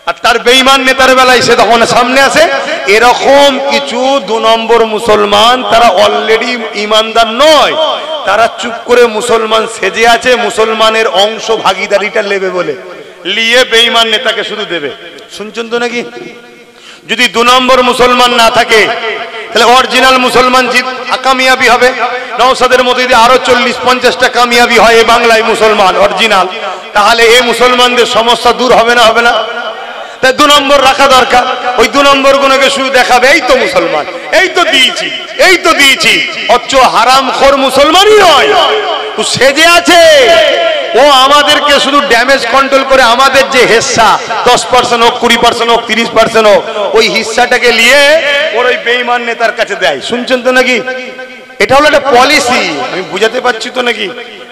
S1: আর তার বেঈমান নেতার বেলায় সে তখন সামনে আসে। এরকম কিছু 2 নম্বর মুসলমান, তারা অলরেডি ইমানদার নয়, তারা চুপ করে মুসলমান সেজে আছে, মুসলমানের অংশ ভাগিদারিটা নেবে বলে, নিয়ে বেঈমান নেতাকে শুধু দেবে। শুনছেন তো নাকি? যদি 2 নম্বর মুসলমান না থাকে তাহলে অরিজিনাল মুসলমান কামিয়াবি হবে। নওশাদের মতো যদি আরো 40-50টা কামিয়াবি হয় এই বাংলায় মুসলমান অরিজিনাল, তাহলে এই মুসলমানদের সমস্যা দূর হবে না? হবে না? তাই 2 নম্বর রাখা দরকার। ওই 2 নম্বর গুলোকে শুধু দেখাবে, এই তো মুসলমান, এই তো দিয়েছি, এই তো দিয়েছি, অথচ হারামখোর মুসলমানই নয়, ও সেজে আছে। ও আমাদেরকে শুধু ড্যামেজ কন্ট্রোল করে, আমাদের যে হিস্সা 10% হোক, 20% হোক, 30% হোক, ওই হিস্সাটাকে নিয়ে ওর ওই বেঈমান নেতার কাছে দেয়। শুনছেন তো নাকি? এটা হলো একটা পলিসি, আমি বুঝাতে পারছি তো নাকি?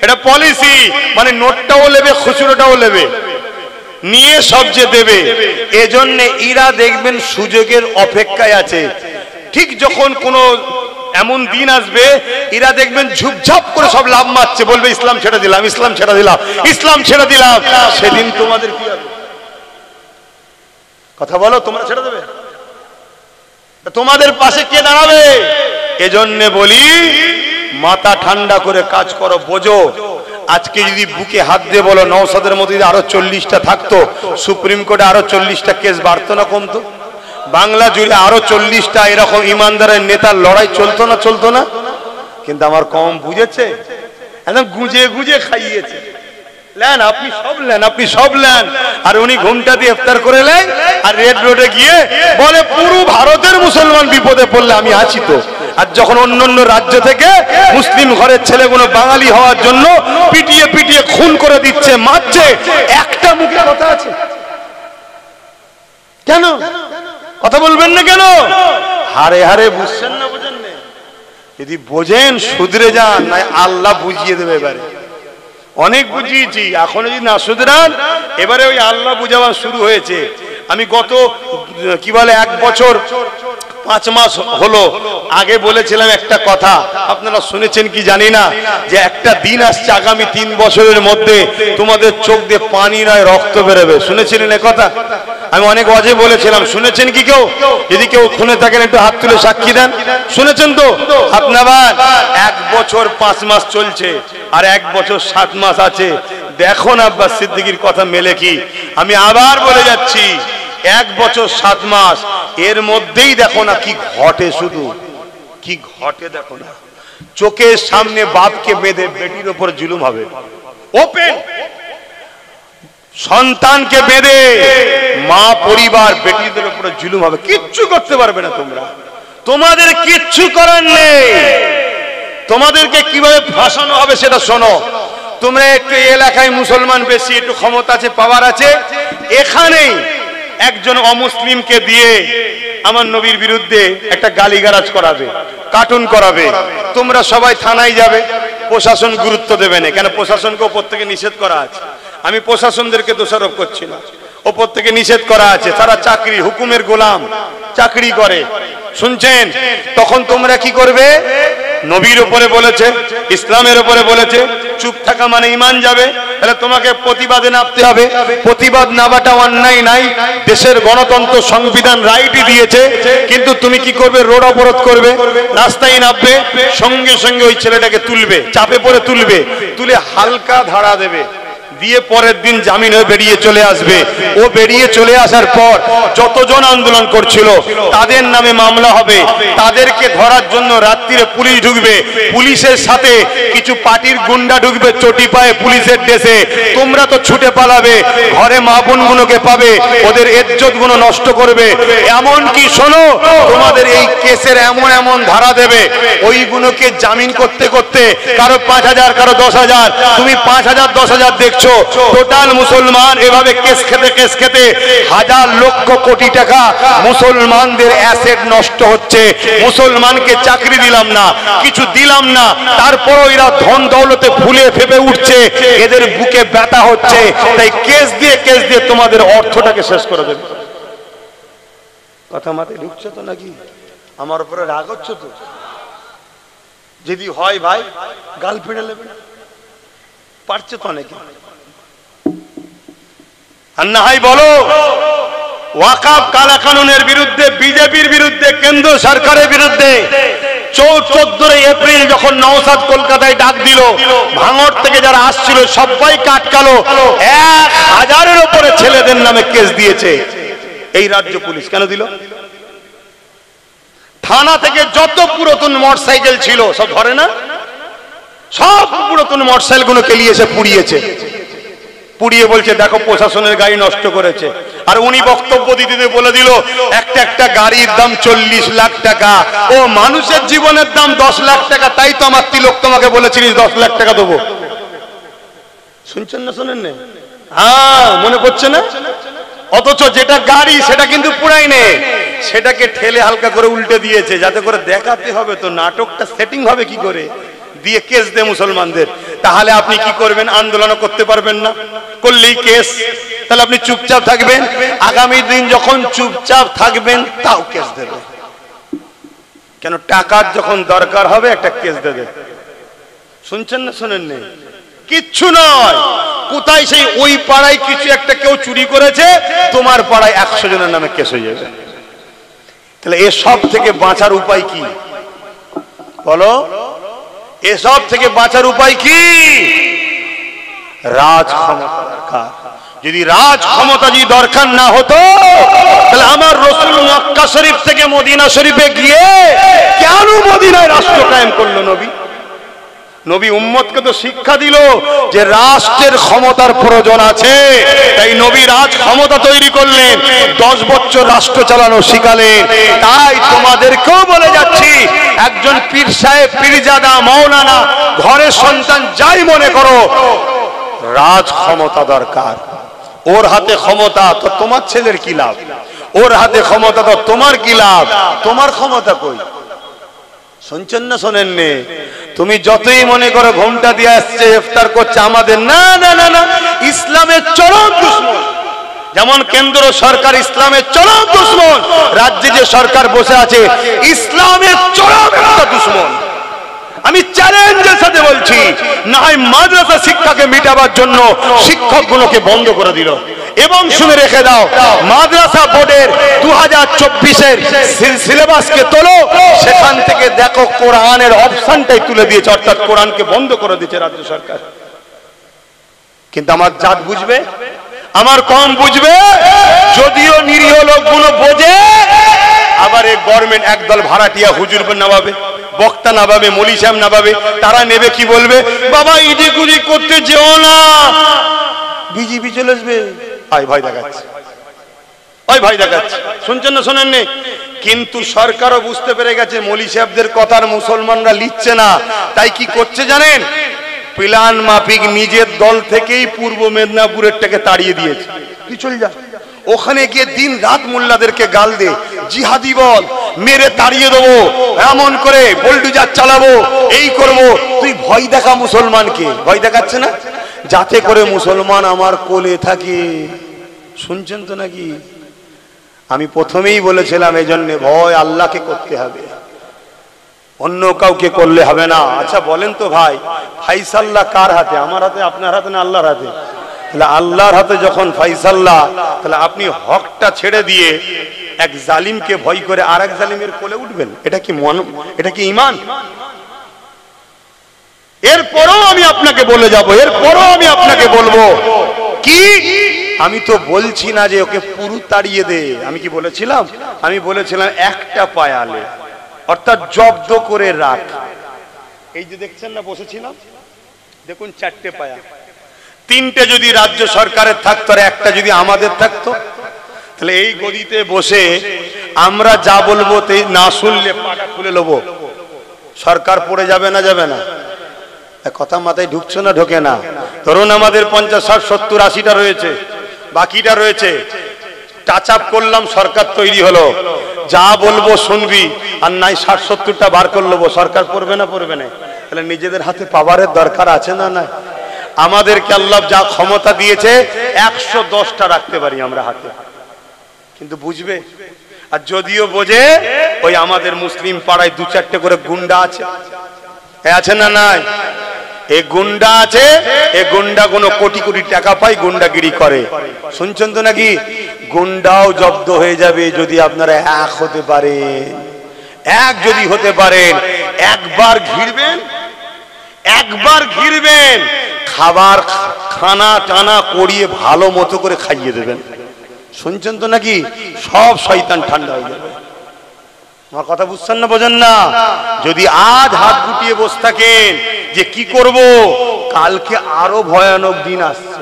S1: এটা পলিসি, মানে নোটটাও নেবে, খুচরোটাও নেবে, নিয়ে সব যে দেবে। এজন্য এরা দেখবেন সুযোগের অপেক্ষায় আছে। ঠিক যখন কোনো এমন দিন আসবে, এরা দেখবেন ঝুপঝাপ করে সব লাভ মারছে, বলবে ইসলাম ছেড়ে দিলাম, ইসলাম ছেড়ে দিলাম, ইসলাম ছেড়ে দিলাম। সেদিন তোমাদের কি হবে? কথা বলো, তোমরা ছেড়ে দেবে? তোমাদের পাশে কে দাঁড়াবে? এজন্য বলি, মাথা ঠান্ডা করে কাজ করো, বোঝো। আজকে যদি বুকে হাত দিয়ে বলো নওশাদের মতো যদি আরো 40টা থাকতো, সুপ্রিম কোর্টে আরো 40টা কেস বাড়তো না কমতো? বাংলা জুড়ে আরো 40টা এরকম ইমানদারের নেতার লড়াই চলতো না? চলতো না? কিন্তু আমার কম বুঝেছে, একদম গুজে গুজে খাইয়েছে। নেন আপনি সব নেন, আপনি সব নেন, আর উনি ঘুমটা দিয়ে ইফতার করে নেন, আর রেড রোডে গিয়ে বলে পুরো ভারতের মুসলমান বিপদে পড়লে আমি আছি তো। আর যখন অন্য অন্য রাজ্য থেকে মুসলিম ঘরের ছেলেগুলো বাঙালি হওয়ার জন্য পিটিয়ে পিটিয়ে খুন করে দিচ্ছে, মারছে, একটা মুখে কথা আছে কেন? কথা বলবেন না কেন? হারে হারে বুঝছেন না, বোঝেন না? যদি বোঝেন শুধরে যান, না আল্লাহ বুঝিয়ে দেবে। এবারে অনেক বুঝিয়েছি, এখনো যদি না শুধরান, এবারে ওই আল্লাহ বুঝাবার শুরু হয়েছে। আমি গত কি বলে 1 বছর 5 মাস হলো আগে বলেছিলাম একটা কথা, আপনারা শুনেছেন কি জানি না, যে একটা দিন আসছে আগামী 3 বছরের মধ্যে তোমাদের চোখ দিয়ে পানি নয় রক্ত বেরোবে। শুনেছিলেন এ কথা? আমি অনেক অজে বলেছিলাম, শুনেছেন কি কেউ? যদি কেউ শুনে থাকেন একটু হাত তুলে সাক্ষী দেন। শুনেছেন তো? আপনারা 1 বছর 5 মাস চলছে, আর 1 বছর 7 মাস আছে। দেখুন আব্বাস সিদ্দিকীর কথা মেলে কি? আমি আবার বলে যাচ্ছি, 1 বছর 7 মাস এর মধ্যেই দেখো না কি ঘটে, শুধু কি ঘটে দেখো না। চোখের সামনে বাপকে বেঁধে বেটির উপর জুলুম হবে, ওপেন। সন্তানকে বেঁধে মা পরিবার বেটিদের উপর জুলুম হবে, কিচ্ছু করতে পারবে না তোমরা, তোমাদের কিচ্ছু করার নেই। তোমাদেরকে কিভাবে ফাঁসানো হবে সেটা শোনো। তোমরা একটু এলাকায় মুসলমান বেশি, একটু ক্ষমতা আছে, পাওয়ার আছে, এখানেই একজন অমুসলিমকে দিয়ে আমার নবীর বিরুদ্ধে একটা গালিগালাজ করাবে, কার্টুন করাবে, তোমরা সবাই থানায় যাবে, প্রশাসন গুরুত্ব দেবে না। কেন? প্রশাসনকে ওপর থেকে নিষেধ করা আছে। আমি প্রশাসনদেরকে দোষারোপ করছি না, ওপর থেকে নিষেধ করা আছে। তারা চাকরি, হুকুমের গোলাম, চাকরি করে। শুনছেন? তখন তোমরা কি করবে?
S2: নবীর উপরে বলেছে, ইসলামের উপরে বলেছে, চুপ থাকা মানে ঈমান যাবে। তাহলে তোমাকে প্রতিবাদে নামতে হবে। প্রতিবাদ নামাটা অন্যায় নাই, দেশের গণতন্ত্র সংবিধান রাইটই দিয়েছে। কিন্তু তুমি কি করবে? রোড অবরোধ করবে, রাস্তায় নামবে, সঙ্গে সঙ্গে ওই ছেলেটাকে তুলবে, চাপে পড়ে তুলবে, তুলে হালকা ধারা দেবে, দিয়ে পরের দিন জামিন হয়ে বেরিয়ে চলে আসবে। ও বেরিয়ে চলে আসার পর যতজন আন্দোলন করছিল তাদের নামে মামলা হবে, তাদেরকে ধরার জন্য রাত্রিরে পুলিশ ঢুকবে, পুলিশের সাথে কিছু পার্টির গুন্ডা ঢুকবে চটি পায়ে পুলিশের ড্রেসে। তোমরা তো ছুটে পালাবে, ঘরে মা বোনগুলোকে পাবে, ওদের ইজ্জত গুলো নষ্ট করবে। এমন কি শোনো, তোমাদের এই কেসের এমন এমন ধারা দেবে, ওইগুলোকে জামিন করতে করতে কারো 5,000 কারো 10,000, তুমি 5,000 10,000 দেখছো। টোটাল মুসলমান এভাবে কেস খেতে হাজার লক্ষ কোটি টাকা মুসলমানদের অ্যাসেট নষ্ট হচ্ছে। মুসলমানকে চাকরি দিলাম না, কিছু দিলাম না, তারপর এরা ধন দৌলতে ফুলে ফেপে উঠছে, এদের বুকে ব্যথা হচ্ছে। তাই কেস দিয়ে তোমাদের অর্থটাকে শেষ করে দেবে।
S1: কথা মাথায় ঢুকছে তো নাকি? আমার উপরে রাগ হচ্ছে তো? যদি হয় ভাই গাল ফেড়ে নেবে, পারছে তো অনেকে।
S2: আর না হয় বলো ওয়াকফ কালা কানুনের বিরুদ্ধে, বিজেপির বিরুদ্ধে, কেন্দ্র সরকারের বিরুদ্ধে 14 এপ্রিল যখন নওশাদ কলকাতায় ডাক দিল, ভাঙড় থেকে যারা আসছিল সবাই কাটকালো, 1000-এর উপরে ছেলেদের নামে কেস দিয়েছে এই রাজ্য পুলিশ। কেন দিল? থানা থেকে যত পুরাতন মোটরসাইকেল ছিল সব ধরে না, সব পুরাতন মোটরসাইকেল গুলো কেলিয়ে এসে পুড়িয়েছে। পুড়িয়ে বলছে দেখো প্রশাসনের গাড়ি নষ্ট করেছে। আর উনি বক্তব্য দিতে বলে দিল একটা গাড়ির দাম 40 লাখ টাকা, ও মানুষের জীবনের দাম 10 লাখ টাকা, তাই তো আমার তিলক তোমাকে বলেছিলিস 10 লাখ টাকা দেবো।
S1: শুনছেন না শোনেন না?
S2: হ্যাঁ, মনে পড়ছে না? অথচ যেটা গাড়ি সেটা কিন্তু পুরাই নেই, সেটাকে ঠেলে হালকা করে উল্টে দিয়েছে, যাতে করে দেখাতে হবে তো নাটকটা সেটিং হবে কি করে, দিয়ে কেস দে মুসলমানদের। তাহলে আপনি কি করবেন? আন্দোলনও করতে পারবেন না, করলেই কেস। তাহলে আপনি চুপচাপ থাকবেন, আগামী দিন যখন চুপচাপ থাকবেন তাও কেস দেবে। কেন? টাকার যখন দরকার হবে একটা কেস দেবে। শুনছেন না শোনেন না? কিচ্ছু নয়, কোথায় সেই ওই পাড়ায় কিছু একটা কেউ চুরি করেছে, তোমার পাড়ায় 100 জনের নামে কেস হয়ে যাবে। তাহলে এসব থেকে বাঁচার উপায় কি বলো? এসব থেকে বাঁচার উপায় কি? রাজ ক্ষমতা দরকার। যদি রাজ ক্ষমতা যদি দরকার না হতো, তাহলে আমার রাসূল মক্কা শরীফ থেকে মদিনা শরীফে গিয়ে কেন মদিনায় রাষ্ট্র কায়েম করলো? নবী উম্মতকে তো শিক্ষা দিল যে রাষ্ট্রের ক্ষমতার প্রয়োজন আছে, তাই নবী রাজ ক্ষমতা তৈরি করলেন, 10 বছর রাষ্ট্র চালানো শিখালেন। তাই তোমাদেরকেও বলে যাচ্ছি, একজন পীর সাহেব, পীরজাদা, মাওলানা, ঘরের সন্তান যাই মনে করো, রাজ ক্ষমতা দরকার। ওর হাতে ক্ষমতা তো তোমার ছেলের কি লাভ? ওর হাতে ক্ষমতা তো তোমার কি লাভ? তোমার ক্ষমতা কই? শুনছেন না শোনেননি? তুমি যতই মনে করো ঘোমটা দিয়ে আসছে, ইফতার করছে আমাদের, না না না না, ইসলামের চরম দুশমন। যেমন কেন্দ্র সরকার ইসলামের চরম দুশমন, রাজ্যে যে সরকার বসে আছে ইসলামের চরম একটা দুশমন। আমি চ্যালেঞ্জের সাথে বলছি, না হয় মাদ্রাসা শিক্ষাকে মিটাবার জন্য শিক্ষকগুলোকে বন্ধ করে দিল। এবং শুনে রেখে দাও, মাদ্রাসা বোর্ডের 2024-এর সিলেবাসকে তোলো, সেখান থেকে দেখো কোরআনের অপশনটাই তুলে দিয়েছে, অর্থাৎ কোরআনকে বন্ধ করে দিয়েছে রাজ্য সরকার। কিন্তু আমার জাত বুঝবে, আমার কম বুঝবে, যদিও নিরীহ লোকগুলো বোঝে। আবার এই গভর্নমেন্ট একদল ভাড়াটিয়া হুজুর নামাবে, বক্তা নামাবে, মৌলী সাহেব নামাবে, তারা নেবে কি বলবে? বাবা ইদি কুদি করতে যেও না, বিজেপি চলে আসবে। ভয় দেখাচ্ছে, ভয় দেখাচ্ছে। শুনছেন না শোনেননি? কিন্তু সরকারও বুঝতে পেরে গেছে মৌলী সাহেবদের কথার মুসলমানরা লিখছে না, তাই কি করছে জানেন? প্ল্যান মাফিক নিজের দল থেকেই পূর্ব মেদিনীপুরেরটাকে তাড়িয়ে দিয়েছে। তুই চল যা, ওখানে গিয়ে দিন রাত মোল্লাদেরকে গাল দে, জিহাদি বল, মেরে তাড়িয়ে দেবো, এমন করে বুলডোজার চালাবো, এই করব। তুই ভয় দেখা মুসলমানকে, ভয় দেখাচ্ছে না, যাতে করে মুসলমান আমার কোলে থাকে। শুনছেন তো নাকি? আমি প্রথমেই বলেছিলাম, এই জন্য ভয় আল্লাহকে করতে হবে।
S1: অন্য কাউকে করলে হবে না। আচ্ছা বলেন তো ভাই, ফাইসাল্লা কার হাতে? আমার হাতে, আপনার হাতে না আল্লাহর হাতে? তাহলে আল্লাহর হাতে যখন ফাইসাল্লা, তাহলে আপনি হকটা ছেড়ে দিয়ে এক জালিমকে ভয় করে আর এক জালিমের কোলে উঠবেন? এটা কি ঈমান? এরপরও আমি আপনাকে বলে যাব, এরপরও আমি আপনাকে বলবো কি, আমি তো বলছি না যে ওকে পুরো তাড়িয়ে দে। আমি কি বলেছিলাম? আমি বলেছিলাম একটা পায়ালে, অর্থাৎ জব্দ করে রাখ। এই যে দেখছেন না বসেছিলাম, দেখুন 4টে পায়া, 3টে যদি রাজ্য সরকারের থাকতো আর একটা যদি আমাদের থাকতো, তাহলে এই গদিতে বসে আমরা যা বলবো না শুনলে পাটা খুলে নেবো। সরকার পড়ে যাবে না? যাবে না? কথা মাথায় ঢুকছে না? ঢোকে না? ধরুন আমাদের 50, 60, 70, 80টা রয়েছে, বাকিটা রয়েছে, টাচ আপ করলাম, সরকার তৈরি হলো, যা বলবো শুনবি, আর নাই 60, 70টা বার করে নেবো, সরকার পড়বে না? পড়বে না? তাহলে নিজেদের হাতে পাওয়ারের দরকার আছে না? না। আমাদেরকে আল্লাহ যা ক্ষমতা দিয়েছে 110টা রাখতে পারি আমরা হাতে, কিন্তু বুঝবে? আর যদিও বোঝে, ওই আমাদের মুসলিম পাড়ায় 2-4টে করে গুন্ডা আছে, আছে না? নাই? এই গুন্ডা আছে, এই গুন্ডা কোনো কোটি কোটি টাকা পায়, গুন্ডাগিরি করে। শুনছেন তো নাকি? গুন্ডাও জব্দ হয়ে যাবে যদি আপনারা এক হতে পারেন। এক যদি হতে পারেন, একবার ঘিরবেন, খাবার খানা টানা করিয়ে ভালো মতো করে খাইয়ে দেবেন। শুনছেন তো নাকি? সব শয়তান ঠান্ডা হয়ে যাবে। আমার কথা বুঝছেন না? বোঝেন না? যদি আজ হাত গুটিয়ে বসে থাকেন যে কি করব, কালকে আরো ভয়ানক দিন আসছে,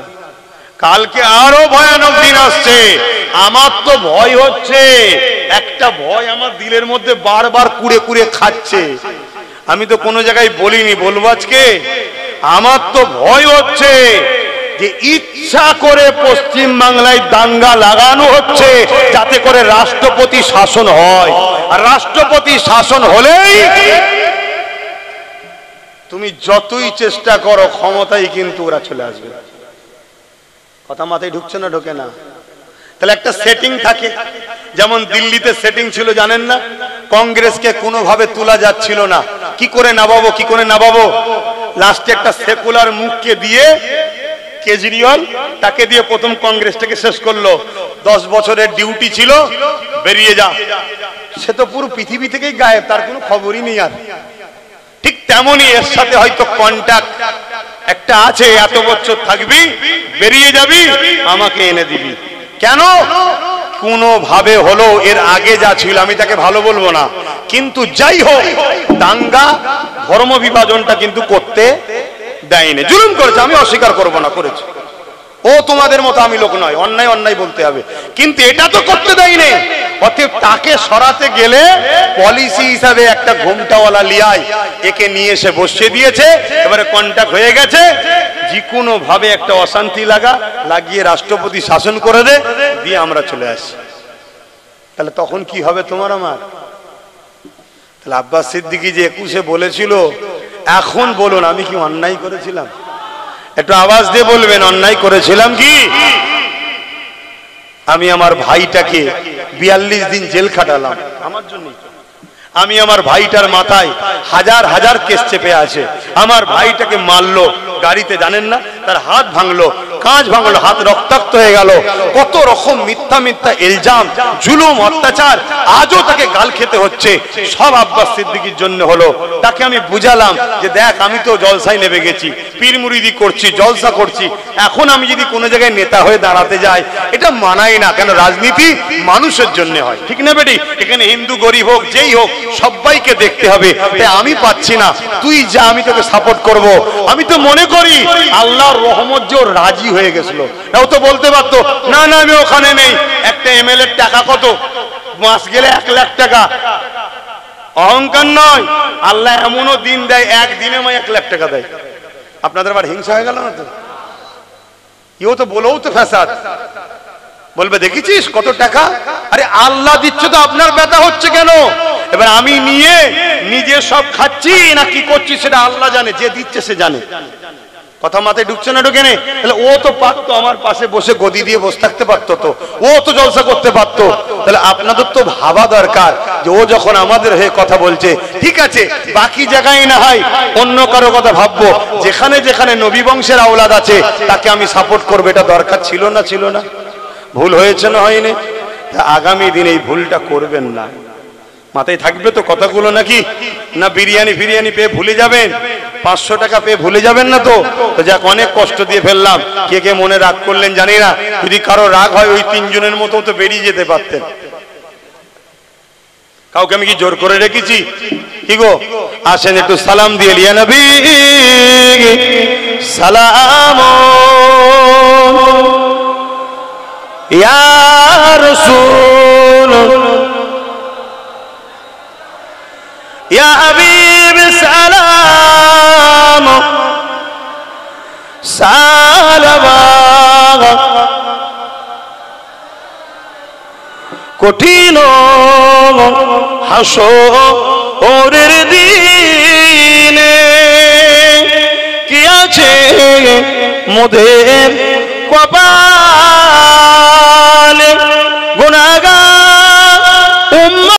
S1: কালকে আরো ভয়ানক দিন আসছে। আমার তো ভয় হচ্ছে, একটা ভয় আমার দিলের মধ্যে বারবার কুড়ে কুড়ে খাচ্ছে। আমি তো কোনো জায়গায় বলিনি, বলবো আজকে। আমার তো ভয় হচ্ছে যে ইচ্ছা করে পশ্চিম বাংলায় দাঙ্গা লাগানো হচ্ছে যাতে করে রাষ্ট্রপতি শাসন হয়, আর রাষ্ট্রপতি শাসন হলেই তুমি যতই চেষ্টা করো ক্ষমতায় কিন্তু ওরা চলে আসবে। কথা মাথায় ঢুকছে না? ঢোকে না? তাহলে একটা সেটিং থাকে, যেমন দিল্লিতে সেটিং ছিল জানেন না? কংগ্রেসকে কোনোভাবে তোলা যাচ্ছিল না, কি করে নামাবো, লাস্টে একটা সেকুলার মুখকে দিয়ে কেজরিওয়াল তাকে দিয়ে প্রথম কংগ্রেসটাকে শেষ করলো। 10 বছরের ডিউটি ছিল, বেরিয়ে যা। সে তো পুরো পৃথিবী থেকেই গায়েব, তার কোনো খবরই নেই আর। ঠিক তেমনই এর সাথে হয়তো কন্ট্যাক্ট একটা আছে, এত বছর থাকবি, বেরিয়ে যাবি, আমাকে এনে দিবি। কেন? কোনোভাবে হলো, এর আগে যা ছিল আমি তাকে ভালো বলবো না, কিন্তু যাই হোক দাঙ্গা ধর্ম বিভাজনটা কিন্তু করতে দেয়নি। জুলুম করেছে, আমি অস্বীকার করবো না, করেছে। ও তোমাদের মতো আমি লোক নয়, অন্যায় অন্যায় বলতে হবে, কিন্তু এটা তো করতে দেয়নি। অতএব তাকে সরাতে গেলে পলিসি হিসাবে একটা ঘোমটাওয়ালা লিয়াই একে নিয়ে এসে বসিয়ে দিয়েছে। এবারে কন্ট্যাক্ট হয়ে গেছে, যে কোনো ভাবে একটা অশান্তি লাগিয়ে রাষ্ট্রপতি শাসন করে দিয়ে আমরা চলে আসি। তাহলে তখন কি হবে তোমার আমার? তাহলে আব্বাস সিদ্দিকী যে 21-এ বলেছিল, এখন বলুন আমি কি অন্যায় করেছিলাম? একটু আওয়াজ দিয়ে বলবেন, অন্যায় করেছিলাম কি? আমি আমার ভাইটাকে 42 দিন জেল খাটালাম আমার জন্য। আমি আমার ভাইটার মাথায় হাজার হাজার কেস চেপে আছে। আমার ভাইটাকে মারলো গাড়িতে, জানেন না? তার হাত ভাঙলো, কাঁচ ভাঙলো, হাত রক্তাক্ত হয়ে গেল। কত রকম মিথ্যা মিথ্যা ইলজাম, জুলুম, অত্যাচার, আজও তাকে গাল খেতে হচ্ছে। সব আব্বাস সিদ্দিকীর জন্য হলো। তাকে আমি বুঝালাম যে দেখ, আমি তো জলসায় নেমে গেছি, পীর মুরিদি করছি, জলসা করছি, এখন আমি যদি কোনো জায়গায় নেতা হয়ে দাঁড়াতে যাই, এটা মানাই না। কেন? রাজনীতি মানুষের জন্য হয়, ঠিক না বেটি? এখানে হিন্দু গরিব হোক, যেই হোক, সবাইকে দেখতে হবে। তাই আমি পাচ্ছি না, তুই যা, আমি তোকে সাপোর্ট করব। আমি তো মনে করি আল্লাহর রহমত যে রাজি হয়ে গেছিল। ও তো বলতে পারতো না না আমি ওখানে নেই। একটা এমএলএর টাকা কত? মাস গেলে 1 লাখ টাকা। অহংকার নয়, আল্লাহ এমনও দিন দেয়, একদিনে 1 লাখ টাকা দেয়। আপনাদের আবার হিংসা হয়ে গেল না তো? ইও তো বলেও তো ফ্যাসাদ, বলবে দেখেছিস কত টাকা। আরে আল্লাহ দিচ্ছে তো, আপনার ব্যথা হচ্ছে কেন? এবার আমি নিয়ে নিজে সব খাচ্ছি না কি করছি সেটা আল্লাহ জানে, যে দিচ্ছে সে জানে। কথা মাথায় ঢুকছে না ঢুকে নেই? তাহলে ও তো পারতো আমার পাশে বসে গদি দিয়ে বসে থাকতে পারতো, তো ও তো জলসা করতে পারতো। তাহলে আপনাদের তো ভাবা দরকার যে ও যখন আমাদের হয়ে কথা বলছে, ঠিক আছে বাকি জায়গায় না হয় অন্য কারো কথা ভাববো, যেখানে যেখানে নবী বংশের আওলাদ আছে তাকে আমি সাপোর্ট করবো, এটা দরকার ছিল না? ছিল না? ভুল হয়েছে না হয়নি? আগামী দিন এই ভুলটা করবেন না। মাথায় থাকবে তো কথাগুলো নাকি? না বিরিয়ানি ফিরিয়ানি পেয়ে ভুলে যাবেন, 500 টাকা পেয়ে ভুলে যাবেন না তো? তো যাক, অনেক কষ্ট দিয়ে ফেললাম, কে কে মনে রাগ করলেন জানি না। যদি কারো রাগ হয় ওই 3 জনের মতো তো বেরিয়ে যেতে পারতেন। কাউকে আমি কি জোর করে রেখেছি? কি গো, আসেন একটু সালাম দিয়ে লিয়া নবী সালাম ইয়া রাসূল ইয়া হাবিব সালাম সালাম। কঠিন হাসরের দিনে কি আছে মোদের কপাল